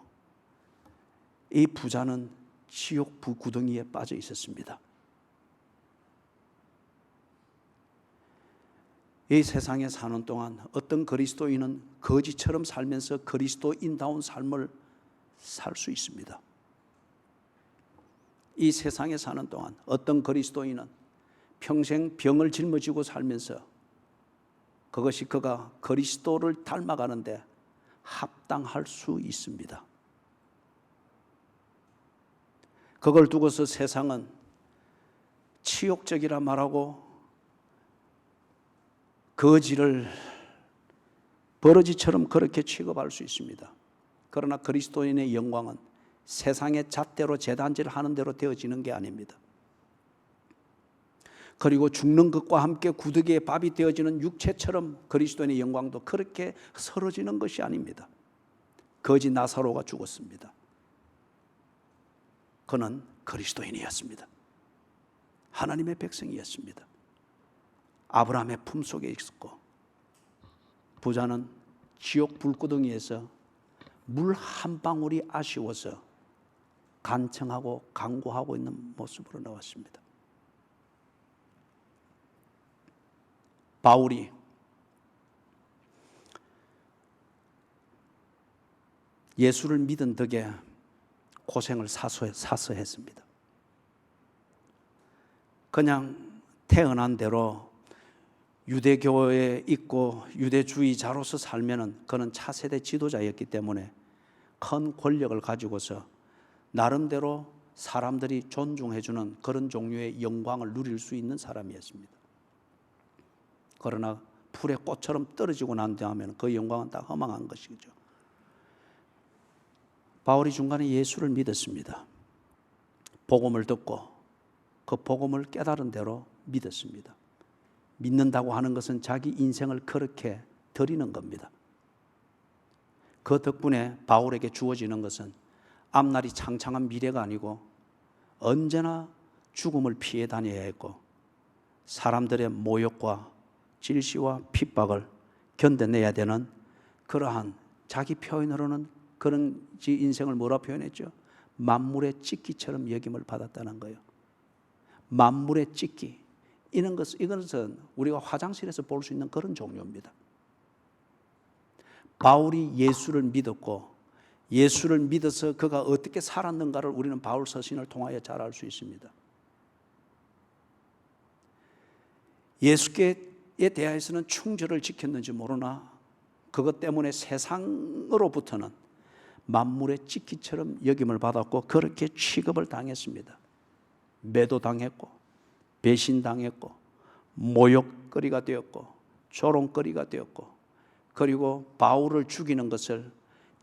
이 부자는 지옥 구덩이에 빠져 있었습니다. 이 세상에 사는 동안 어떤 그리스도인은 거지처럼 살면서 그리스도인다운 삶을 살 수 있습니다. 이 세상에 사는 동안 어떤 그리스도인은 평생 병을 짊어지고 살면서 그것이 그가 그리스도를 닮아가는데 합당할 수 있습니다. 그걸 두고서 세상은 치욕적이라 말하고 거지를 버러지처럼 그렇게 취급할 수 있습니다. 그러나 그리스도인의 영광은 세상의 잣대로 재단질을 하는 대로 되어지는 게 아닙니다. 그리고 죽는 것과 함께 구더기에 밥이 되어지는 육체처럼 그리스도인의 영광도 그렇게 서러지는 것이 아닙니다. 거지 나사로가 죽었습니다. 그는 그리스도인이었습니다. 하나님의 백성이었습니다. 아브라함의 품속에 있었고 부자는 지옥 불구덩이에서 물 한 방울이 아쉬워서 간청하고 간구하고 있는 모습으로 나왔습니다. 바울이 예수를 믿은 덕에 고생을 사서했습니다. 그냥 태어난 대로 유대교에 있고 유대주의자로서 살면은 그는 차세대 지도자였기 때문에 큰 권력을 가지고서 나름대로 사람들이 존중해주는 그런 종류의 영광을 누릴 수 있는 사람이었습니다. 그러나 풀의 꽃처럼 떨어지고 난 다음에 그 영광은 다 허망한 것이죠. 바울이 중간에 예수를 믿었습니다. 복음을 듣고 그 복음을 깨달은 대로 믿었습니다. 믿는다고 하는 것은 자기 인생을 그렇게 드리는 겁니다. 그 덕분에 바울에게 주어지는 것은 앞날이 창창한 미래가 아니고 언제나 죽음을 피해 다녀야 했고 사람들의 모욕과 질시와 핍박을 견뎌내야 되는 그러한 자기 표현으로는 그런 인생을 뭐라 표현했죠? 만물의 찢기처럼 여김을 받았다는 거예요. 만물의 찢기. 이것은 우리가 화장실에서 볼 수 있는 그런 종류입니다. 바울이 예수를 믿었고 예수를 믿어서 그가 어떻게 살았는가를 우리는 바울 서신을 통하여 잘 알 수 있습니다. 예수께 대하여서는 충절을 지켰는지 모르나 그것 때문에 세상으로부터는 만물의 찢기처럼 여김을 받았고 그렇게 취급을 당했습니다. 매도당했고 배신당했고 모욕거리가 되었고 조롱거리가 되었고 그리고 바울을 죽이는 것을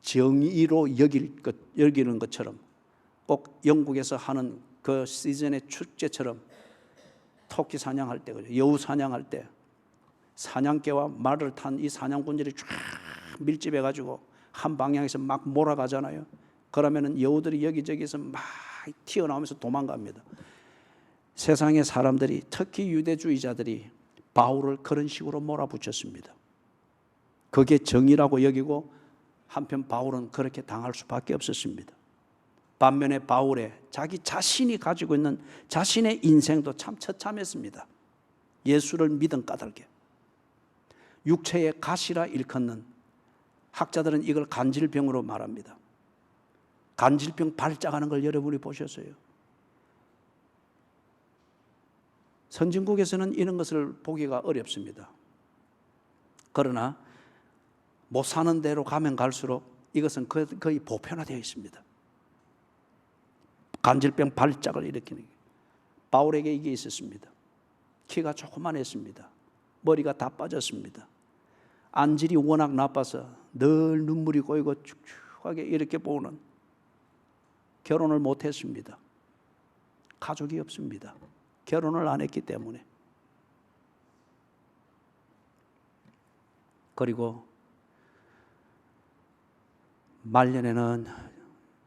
정의로 여기는 것처럼 꼭 영국에서 하는 그 시즌의 축제처럼 토끼 사냥할 때, 여우 사냥할 때 사냥개와 말을 탄 이 사냥꾼들이 쫙 밀집해가지고 한 방향에서 막 몰아가잖아요. 그러면은 여우들이 여기저기서 막 튀어나오면서 도망갑니다. 세상의 사람들이, 특히 유대주의자들이 바울을 그런 식으로 몰아붙였습니다. 그게 정의라고 여기고 한편 바울은 그렇게 당할 수밖에 없었습니다. 반면에 바울의 자기 자신이 가지고 있는 자신의 인생도 참 처참했습니다. 예수를 믿은 까닭에 육체의 가시라 일컫는, 학자들은 이걸 간질병으로 말합니다. 간질병 발작하는 걸 여러분이 보셨어요? 선진국에서는 이런 것을 보기가 어렵습니다. 그러나 못 사는 대로 가면 갈수록 이것은 거의 보편화되어 있습니다. 간질병 발작을 일으키는 게. 바울에게 이게 있었습니다. 키가 조그만했습니다. 머리가 다 빠졌습니다. 안질이 워낙 나빠서 늘 눈물이 고이고 축축하게 이렇게 보는, 결혼을 못했습니다. 가족이 없습니다. 결혼을 안 했기 때문에. 그리고 말년에는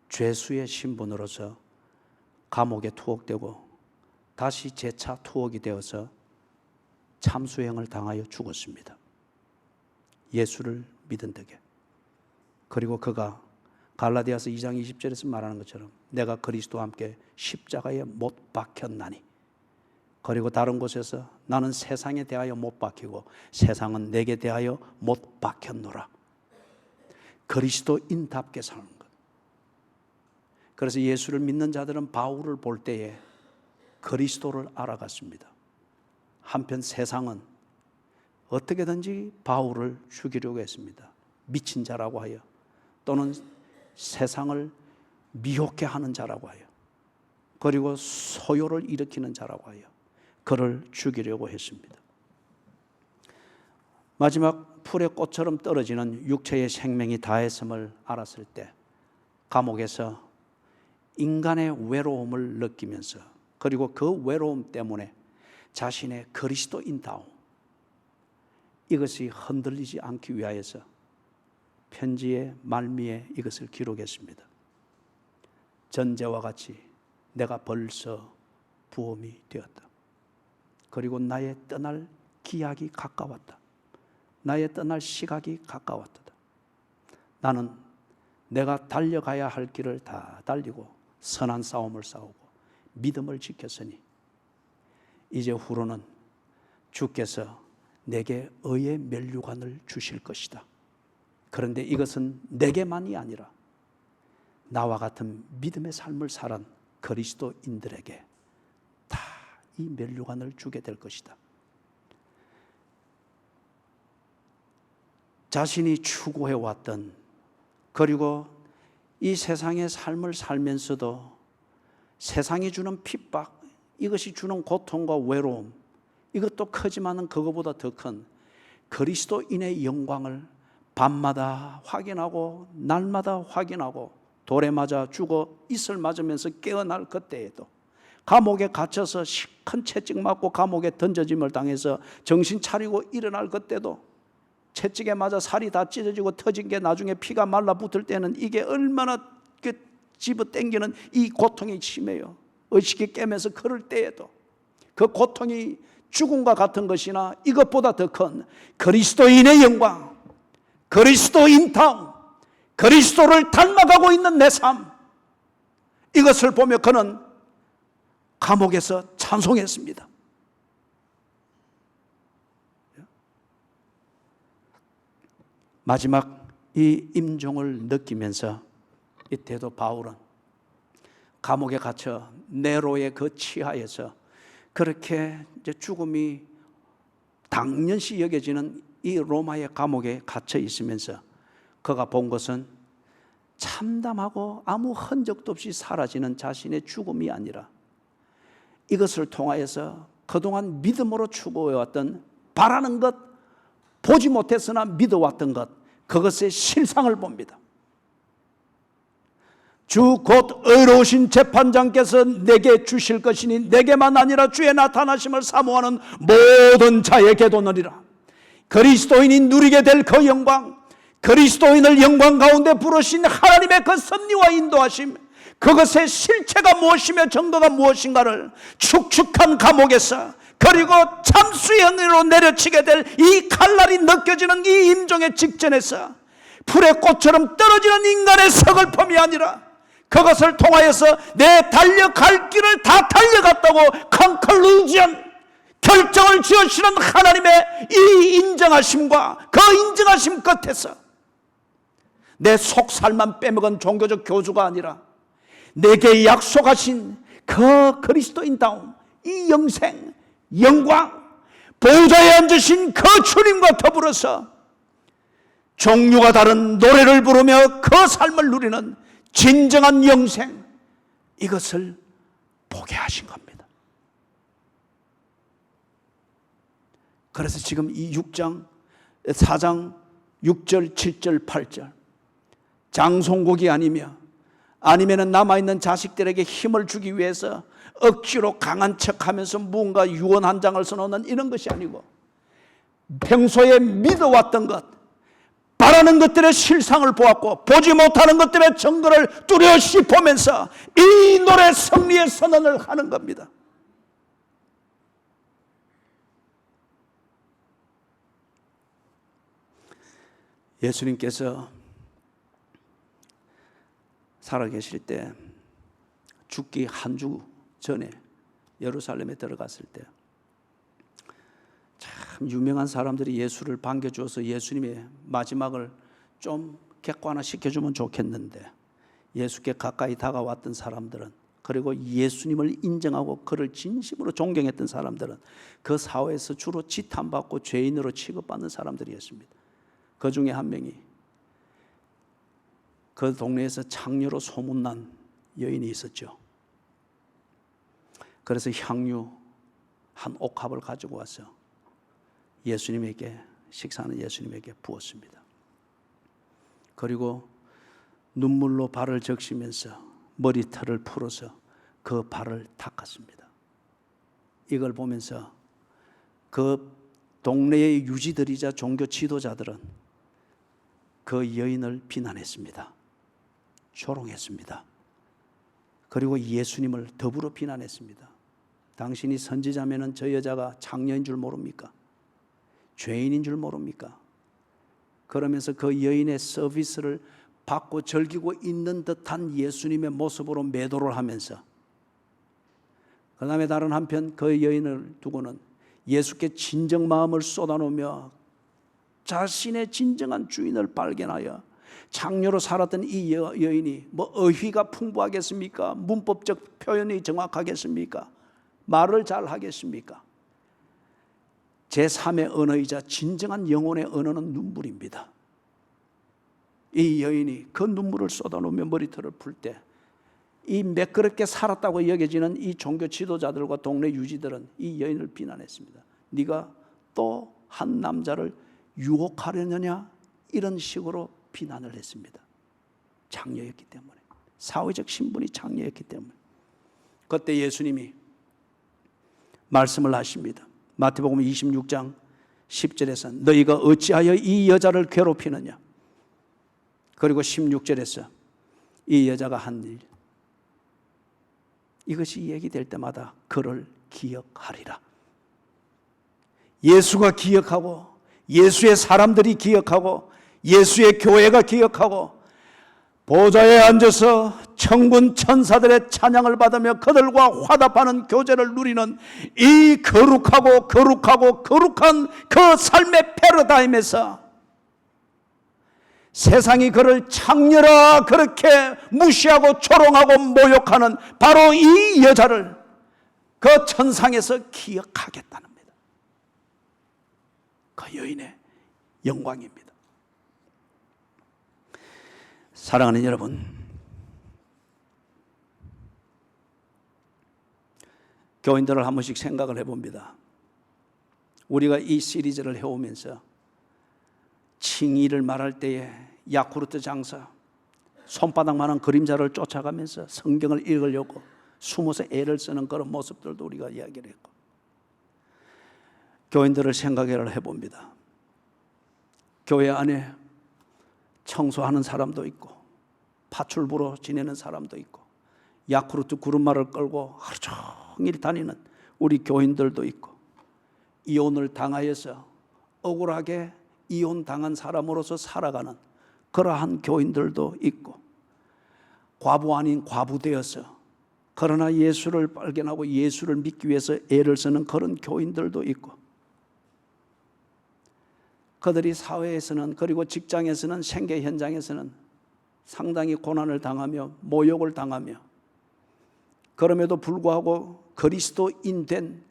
죄수의 신분으로서 감옥에 투옥되고 다시 재차 투옥이 되어서 참수형을 당하여 죽었습니다. 예수를 믿은 덕에. 그리고 그가 갈라디아서 2장 20절에서 말하는 것처럼 내가 그리스도와 함께 십자가에 못 박혔나니, 그리고 다른 곳에서 나는 세상에 대하여 못 박히고 세상은 내게 대하여 못 박혔노라. 그리스도인답게 사는 것. 그래서 예수를 믿는 자들은 바울을 볼 때에 그리스도를 알아갔습니다. 한편 세상은 어떻게든지 바울을 죽이려고 했습니다. 미친 자라고 하여, 또는 세상을 미혹해 하는 자라고 하여, 그리고 소요를 일으키는 자라고 하여 그를 죽이려고 했습니다. 마지막 풀의 꽃처럼 떨어지는 육체의 생명이 다했음을 알았을 때 감옥에서 인간의 외로움을 느끼면서, 그리고 그 외로움 때문에 자신의 그리스도인다움, 이것이 흔들리지 않기 위하여서 편지의 말미에 이것을 기록했습니다. 전제와 같이 내가 벌써 부험이 되었다. 그리고 나의 떠날 기약이 가까웠다. 나의 떠날 시각이 가까웠다. 나는 내가 달려가야 할 길을 다 달리고 선한 싸움을 싸우고 믿음을 지켰으니 이제 후로는 주께서 내게 의의 면류관을 주실 것이다. 그런데 이것은 내게만이 아니라 나와 같은 믿음의 삶을 살은 그리스도인들에게 다 이 면류관을 주게 될 것이다. 자신이 추구해왔던, 그리고 이 세상의 삶을 살면서도 세상이 주는 핍박, 이것이 주는 고통과 외로움, 이것도 크지만은 그거보다 더 큰 그리스도인의 영광을 밤마다 확인하고 날마다 확인하고 돌에 맞아 죽어 이슬 맞으면서 깨어날 그때에도, 감옥에 갇혀서 큰 채찍 맞고 감옥에 던져짐을 당해서 정신 차리고 일어날 그때도 채찍에 맞아 살이 다 찢어지고 터진 게 나중에 피가 말라붙을 때는 이게 얼마나 집어 당기는 이 고통이 심해요. 의식이 깨면서 그럴 때에도 그 고통이 죽음과 같은 것이나 이것보다 더 큰 그리스도인의 영광, 그리스도인다움, 그리스도를 닮아가고 있는 내 삶, 이것을 보며 그는 감옥에서 찬송했습니다. 마지막 이 임종을 느끼면서 이때도 바울은 감옥에 갇혀 네로의 그 치하에서 그렇게 이제 죽음이 당연시 여겨지는 이 로마의 감옥에 갇혀 있으면서 그가 본 것은 참담하고 아무 흔적도 없이 사라지는 자신의 죽음이 아니라 이것을 통하여서 그동안 믿음으로 추구해왔던, 바라는 것, 보지 못했으나 믿어왔던 것, 그것의 실상을 봅니다. 주 곧 의로우신 재판장께서 내게 주실 것이니 내게만 아니라 주의 나타나심을 사모하는 모든 자에게 도느리라. 그리스도인이 누리게 될 그 영광, 그리스도인을 영광 가운데 부르신 하나님의 그 섭리와 인도하심, 그것의 실체가 무엇이며 증거가 무엇인가를 축축한 감옥에서, 그리고 참수형으로 내려치게 될 이 칼날이 느껴지는 이 임종의 직전에서 풀의 꽃처럼 떨어지는 인간의 서글픔이 아니라 그것을 통하여서 내 달려갈 길을 다 달려갔다고 컨클루전, 결정을 지으시는 하나님의 이 인정하심과 그 인정하심 끝에서 내 속살만 빼먹은 종교적 교주가 아니라 내게 약속하신 그 그리스도인다움, 이 영생, 영광, 보좌에 앉으신 그 주님과 더불어서 종류가 다른 노래를 부르며 그 삶을 누리는 진정한 영생, 이것을 보게 하신 겁니다. 그래서 지금 이 4장 6절, 7절, 8절 장송곡이 아니면은 남아있는 자식들에게 힘을 주기 위해서 억지로 강한 척하면서 무언가 유언 한 장을 써놓는 이런 것이 아니고, 평소에 믿어왔던 것, 바라는 것들의 실상을 보았고 보지 못하는 것들의 증거를 뚜렷이 보면서 이 노래 승리의 선언을 하는 겁니다. 예수님께서 살아계실 때 죽기 한 주 전에 예루살렘에 들어갔을 때 참 유명한 사람들이 예수를 반겨주어서 예수님의 마지막을 좀 객관화 시켜주면 좋겠는데, 예수께 가까이 다가왔던 사람들은, 그리고 예수님을 인정하고 그를 진심으로 존경했던 사람들은 그 사회에서 주로 지탄받고 죄인으로 취급받는 사람들이었습니다. 그 중에 한 명이 그 동네에서 창녀로 소문난 여인이 있었죠. 그래서 향유 한 옥합을 가지고 와서 예수님에게, 식사하는 예수님에게 부었습니다. 그리고 눈물로 발을 적시면서 머리털을 풀어서 그 발을 닦았습니다. 이걸 보면서 그 동네의 유지들이자 종교 지도자들은 그 여인을 비난했습니다. 조롱했습니다. 그리고 예수님을 더불어 비난했습니다. 당신이 선지자면은 저 여자가 창녀인 줄 모릅니까? 죄인인 줄 모릅니까? 그러면서 그 여인의 서비스를 받고 즐기고 있는 듯한 예수님의 모습으로 매도를 하면서, 그 다음에 다른 한편 그 여인을 두고는 예수께 진정 마음을 쏟아놓으며 자신의 진정한 주인을 발견하여, 창녀로 살았던 이 여인이 뭐 어휘가 풍부하겠습니까? 문법적 표현이 정확하겠습니까? 말을 잘 하겠습니까? 제3의 언어이자 진정한 영혼의 언어는 눈물입니다. 이 여인이 그 눈물을 쏟아놓으며 머리털을 풀 때 이 매끄럽게 살았다고 여겨지는 이 종교 지도자들과 동네 유지들은 이 여인을 비난했습니다. 네가 또 한 남자를 유혹하려느냐, 이런 식으로 비난을 했습니다. 창녀였기 때문에, 사회적 신분이 창녀였기 때문에. 그때 예수님이 말씀을 하십니다. 마태복음 26장 10절에서 너희가 어찌하여 이 여자를 괴롭히느냐, 그리고 16절에서 이 여자가 한 일, 이것이 얘기될 때마다 그를 기억하리라. 예수가 기억하고, 예수의 사람들이 기억하고, 예수의 교회가 기억하고, 보좌에 앉아서 천군 천사들의 찬양을 받으며 그들과 화답하는 교제를 누리는 이 거룩하고 거룩한 그 삶의 패러다임에서 세상이 그를 창녀라 그렇게 무시하고 조롱하고 모욕하는 바로 이 여자를 그 천상에서 기억하겠다는 겁니다. 그 여인의 영광입니다. 사랑하는 여러분, 교인들을 한 번씩 생각을 해봅니다. 우리가 이 시리즈를 해오면서 칭의를 말할 때에 야쿠르트 장사, 손바닥만한 그림자를 쫓아가면서 성경을 읽으려고 숨어서 애를 쓰는 그런 모습들도 우리가 이야기를 했고, 교인들을 생각을 해봅니다. 교회 안에 청소하는 사람도 있고, 파출부로 지내는 사람도 있고, 야쿠르트 구름말을 끌고 하루 종일 다니는 우리 교인들도 있고, 이혼을 당하여서 억울하게 이혼당한 사람으로서 살아가는 그러한 교인들도 있고, 과부 아닌 과부 되어서 그러나 예수를 발견하고 예수를 믿기 위해서 애를 쓰는 그런 교인들도 있고, 그들이 사회에서는, 그리고 직장에서는, 생계 현장에서는 상당히 고난을 당하며 모욕을 당하며, 그럼에도 불구하고 그리스도인 된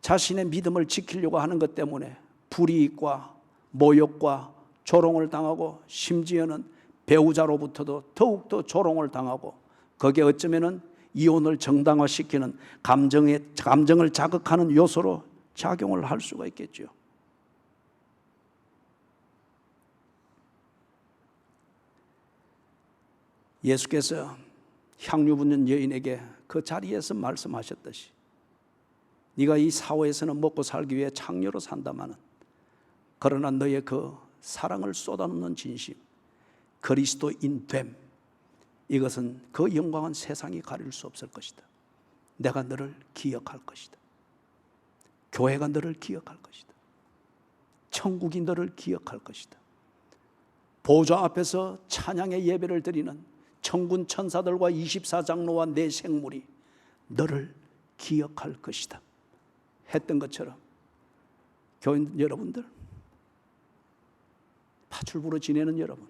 자신의 믿음을 지키려고 하는 것 때문에 불이익과 모욕과 조롱을 당하고, 심지어는 배우자로부터도 더욱더 조롱을 당하고, 거기에 어쩌면은 이혼을 정당화시키는 감정을 자극하는 요소로 작용을 할 수가 있겠죠. 예수께서 향유 붓는 여인에게 그 자리에서 말씀하셨듯이, 네가 이 사회에서는 먹고 살기 위해 창녀로 산다마는, 그러나 너의 그 사랑을 쏟아놓는 진심, 그리스도인 됨, 이것은, 그 영광은 세상이 가릴 수 없을 것이다. 내가 너를 기억할 것이다. 교회가 너를 기억할 것이다. 천국이 너를 기억할 것이다. 보좌 앞에서 찬양의 예배를 드리는 천군 천사들과 24장로와 내 생물이 너를 기억할 것이다 했던 것처럼, 교인 여러분들, 파출부로 지내는 여러분,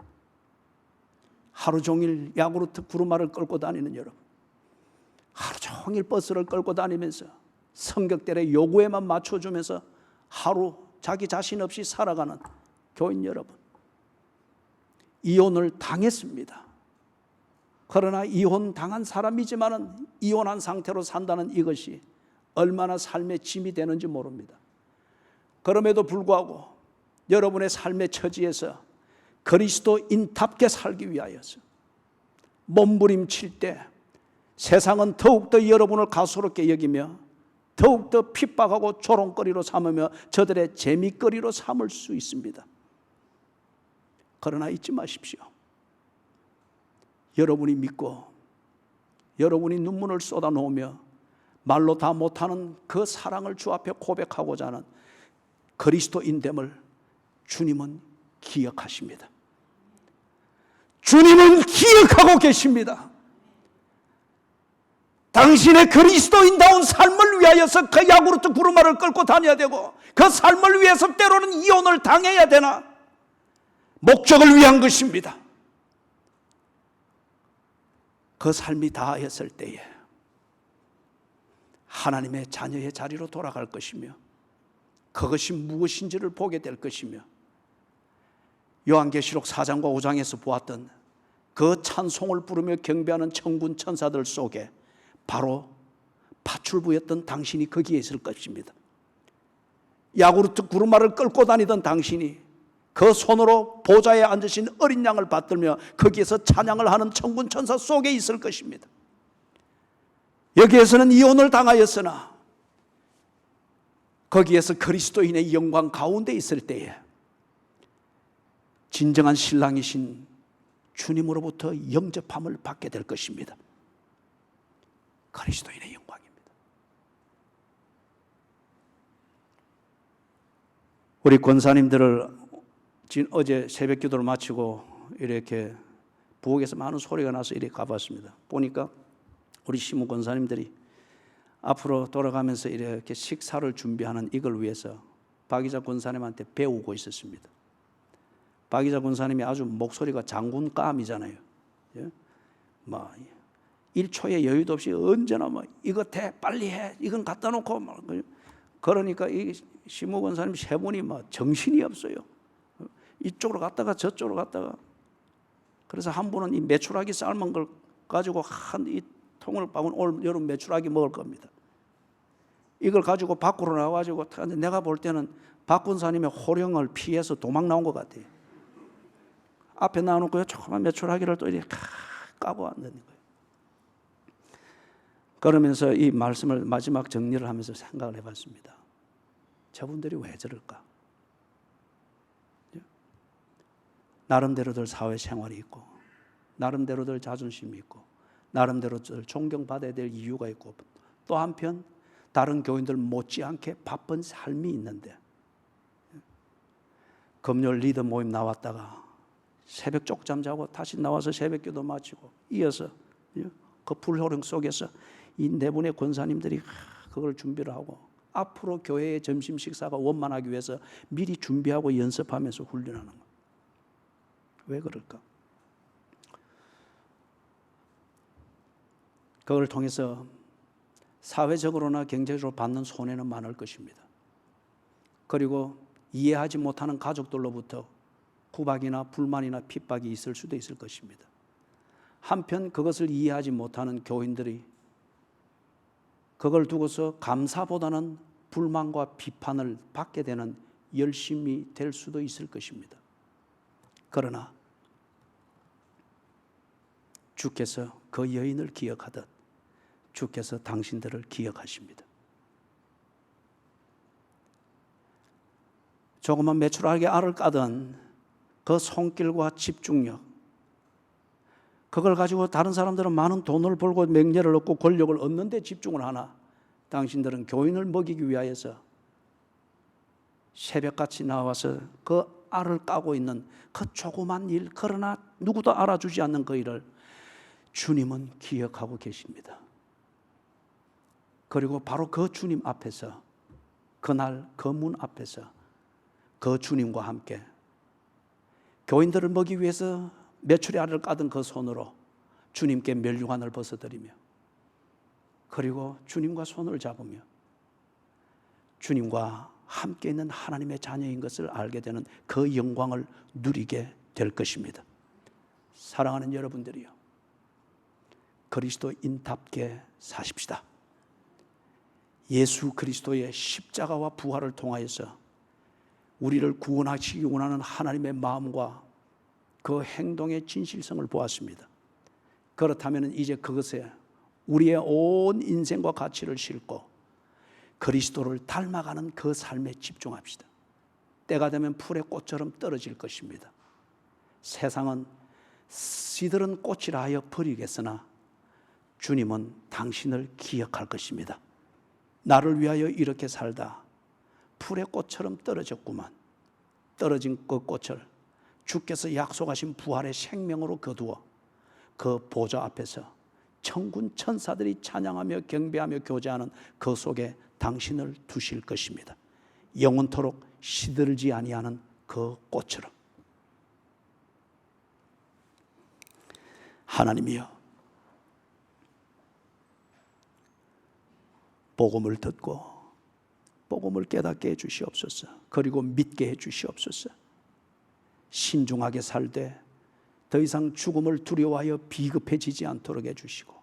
하루 종일 야구르트 구루마를 끌고 다니는 여러분, 하루 종일 버스를 끌고 다니면서 성격들의 요구에만 맞춰주면서 하루 자기 자신 없이 살아가는 교인 여러분, 이혼을 당했습니다. 그러나 이혼 당한 사람이지만은 이혼한 상태로 산다는 이것이 얼마나 삶의 짐이 되는지 모릅니다. 그럼에도 불구하고 여러분의 삶의 처지에서 그리스도인답게 살기 위하여서 몸부림칠 때 세상은 더욱더 여러분을 가소롭게 여기며 더욱더 핍박하고 조롱거리로 삼으며 저들의 재미거리로 삼을 수 있습니다. 그러나 잊지 마십시오. 여러분이 믿고 여러분이 눈물을 쏟아놓으며 말로 다 못하는 그 사랑을 주 앞에 고백하고자 하는 그리스도인됨을 주님은 기억하십니다. 주님은 기억하고 계십니다. 당신의 그리스도인다운 삶을 위하여서 그 야구르트 구루마를 끌고 다녀야 되고, 그 삶을 위해서 때로는 이혼을 당해야 되나, 목적을 위한 것입니다. 그 삶이 다하였을 때에 하나님의 자녀의 자리로 돌아갈 것이며, 그것이 무엇인지를 보게 될 것이며, 요한계시록 4장과 5장에서 보았던 그 찬송을 부르며 경배하는 천군 천사들 속에 바로 파출부였던 당신이 거기에 있을 것입니다. 야구르트 구루마를 끌고 다니던 당신이 그 손으로 보좌에 앉으신 어린 양을 받들며 거기에서 찬양을 하는 천군 천사 속에 있을 것입니다. 여기에서는 이혼을 당하였으나 거기에서 그리스도인의 영광 가운데 있을 때에 진정한 신랑이신 주님으로부터 영접함을 받게 될 것입니다. 그리스도인의 영광입니다. 우리 권사님들을 어제 새벽 기도를 마치고 이렇게 부엌에서 많은 소리가 나서 이렇게 가봤습니다. 보니까 우리 시무 권사님들이 앞으로 돌아가면서 이렇게 식사를 준비하는 이걸 위해서 박이자 권사님한테 배우고 있었습니다. 박이자 권사님이 아주 목소리가 장군감이잖아요. 예? 1초의 여유도 없이 언제나 이거 돼, 빨리 해, 이건 갖다 놓고 그러니까 이 시무 권사님 세 분이 정신이 없어요. 이쪽으로 갔다가 저쪽으로 갔다가. 그래서 한 분은 이 메추라기 삶은 걸 가지고 한 이 통을 빠면 올 여름 메추라기 먹을 겁니다. 이걸 가지고 밖으로 나와가지고 내가 볼 때는 박 권사님의 호령을 피해서 도망 나온 것 같아요. 앞에 놔놓고 조그만 매출하기를 또 이렇게 까고 앉는 거예요. 그러면서 이 말씀을 마지막 정리를 하면서 생각을 해봤습니다. 저분들이 왜 저럴까? 나름대로들 사회생활이 있고, 나름대로들 자존심이 있고, 나름대로들 존경받아야 될 이유가 있고, 또 한편 다른 교인들 못지않게 바쁜 삶이 있는데, 금요일 리더 모임 나왔다가 새벽 쪽잠 자고 다시 나와서 새벽기도 마치고 이어서 그 불호령 속에서 이 네 분의 권사님들이 그걸 준비를 하고 앞으로 교회의 점심 식사가 원만하기 위해서 미리 준비하고 연습하면서 훈련하는 거예요. 왜 그럴까? 그걸 통해서 사회적으로나 경제적으로 받는 손해는 많을 것입니다. 그리고 이해하지 못하는 가족들로부터 구박이나 불만이나 핍박이 있을 수도 있을 것입니다. 한편 그것을 이해하지 못하는 교인들이 그걸 두고서 감사보다는 불만과 비판을 받게 되는 열심이 될 수도 있을 것입니다. 그러나 주께서 그 여인을 기억하듯 주께서 당신들을 기억하십니다. 조그만 매출하게 알을 까던 그 손길과 집중력, 그걸 가지고 다른 사람들은 많은 돈을 벌고 명예를 얻고 권력을 얻는 데 집중을 하나 당신들은 교인을 먹이기 위하여서 새벽같이 나와서 그 알을 까고 있는 그 조그만 일, 그러나 누구도 알아주지 않는 그 일을 주님은 기억하고 계십니다. 그리고 바로 그 주님 앞에서, 그날 그 문 앞에서 그 주님과 함께 교인들을 먹이기 위해서 메추리 알을 까던 그 손으로 주님께 멸류관을 벗어드리며, 그리고 주님과 손을 잡으며 주님과 함께 있는 하나님의 자녀인 것을 알게 되는 그 영광을 누리게 될 것입니다. 사랑하는 여러분들이요, 그리스도인답게 사십시다. 예수 그리스도의 십자가와 부활을 통하여서 우리를 구원하시기 원하는 하나님의 마음과 그 행동의 진실성을 보았습니다. 그렇다면 이제 그것에 우리의 온 인생과 가치를 싣고 그리스도를 닮아가는 그 삶에 집중합시다. 때가 되면 풀의 꽃처럼 떨어질 것입니다. 세상은 시들은 꽃이라 하여 버리겠으나 주님은 당신을 기억할 것입니다. 나를 위하여 이렇게 살다 풀의 꽃처럼 떨어졌구만. 떨어진 그 꽃을 주께서 약속하신 부활의 생명으로 거두어 그 보좌 앞에서 천군 천사들이 찬양하며 경배하며 교제하는 그 속에 당신을 두실 것입니다. 영원토록 시들지 아니하는 그 꽃처럼. 하나님이여, 복음을 듣고 복음을 깨닫게 해주시옵소서. 그리고 믿게 해주시옵소서. 신중하게 살되 더 이상 죽음을 두려워하여 비급해지지 않도록 해주시고,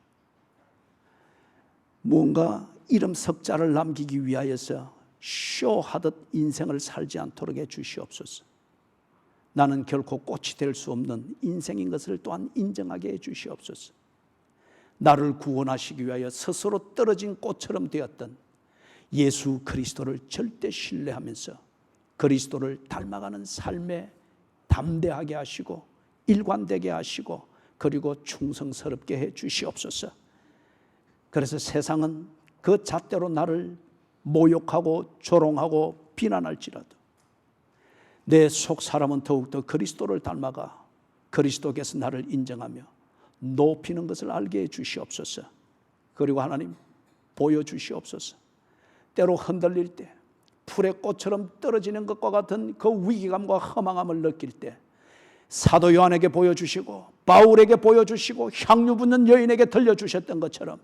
뭔가 이름 석자를 남기기 위하여서 쇼하듯 인생을 살지 않도록 해주시옵소서. 나는 결코 꽃이 될 수 없는 인생인 것을 또한 인정하게 해주시옵소서. 나를 구원하시기 위하여 스스로 떨어진 꽃처럼 되었던 예수 그리스도를 절대 신뢰하면서 그리스도를 닮아가는 삶에 담대하게 하시고 일관되게 하시고 그리고 충성스럽게 해 주시옵소서. 그래서 세상은 그 잣대로 나를 모욕하고 조롱하고 비난할지라도 내 속 사람은 더욱더 그리스도를 닮아가 그리스도께서 나를 인정하며 높이는 것을 알게 해 주시옵소서. 그리고 하나님 보여주시옵소서. 때로 흔들릴 때 풀의 꽃처럼 떨어지는 것과 같은 그 위기감과 허망함을 느낄 때 사도 요한에게 보여주시고 바울에게 보여주시고 향유 붓는 여인에게 들려주셨던 것처럼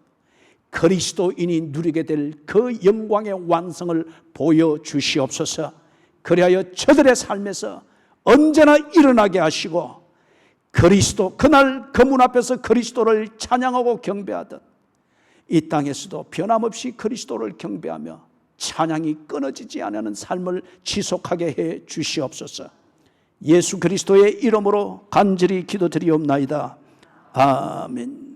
그리스도인이 누리게 될 그 영광의 완성을 보여주시옵소서. 그리하여 저들의 삶에서 언제나 일어나게 하시고 그리스도, 그날 그 문 앞에서 그리스도를 찬양하고 경배하듯 이 땅에서도 변함없이 그리스도를 경배하며 찬양이 끊어지지 않는 삶을 지속하게 해 주시옵소서. 예수 그리스도의 이름으로 간절히 기도드리옵나이다. 아멘.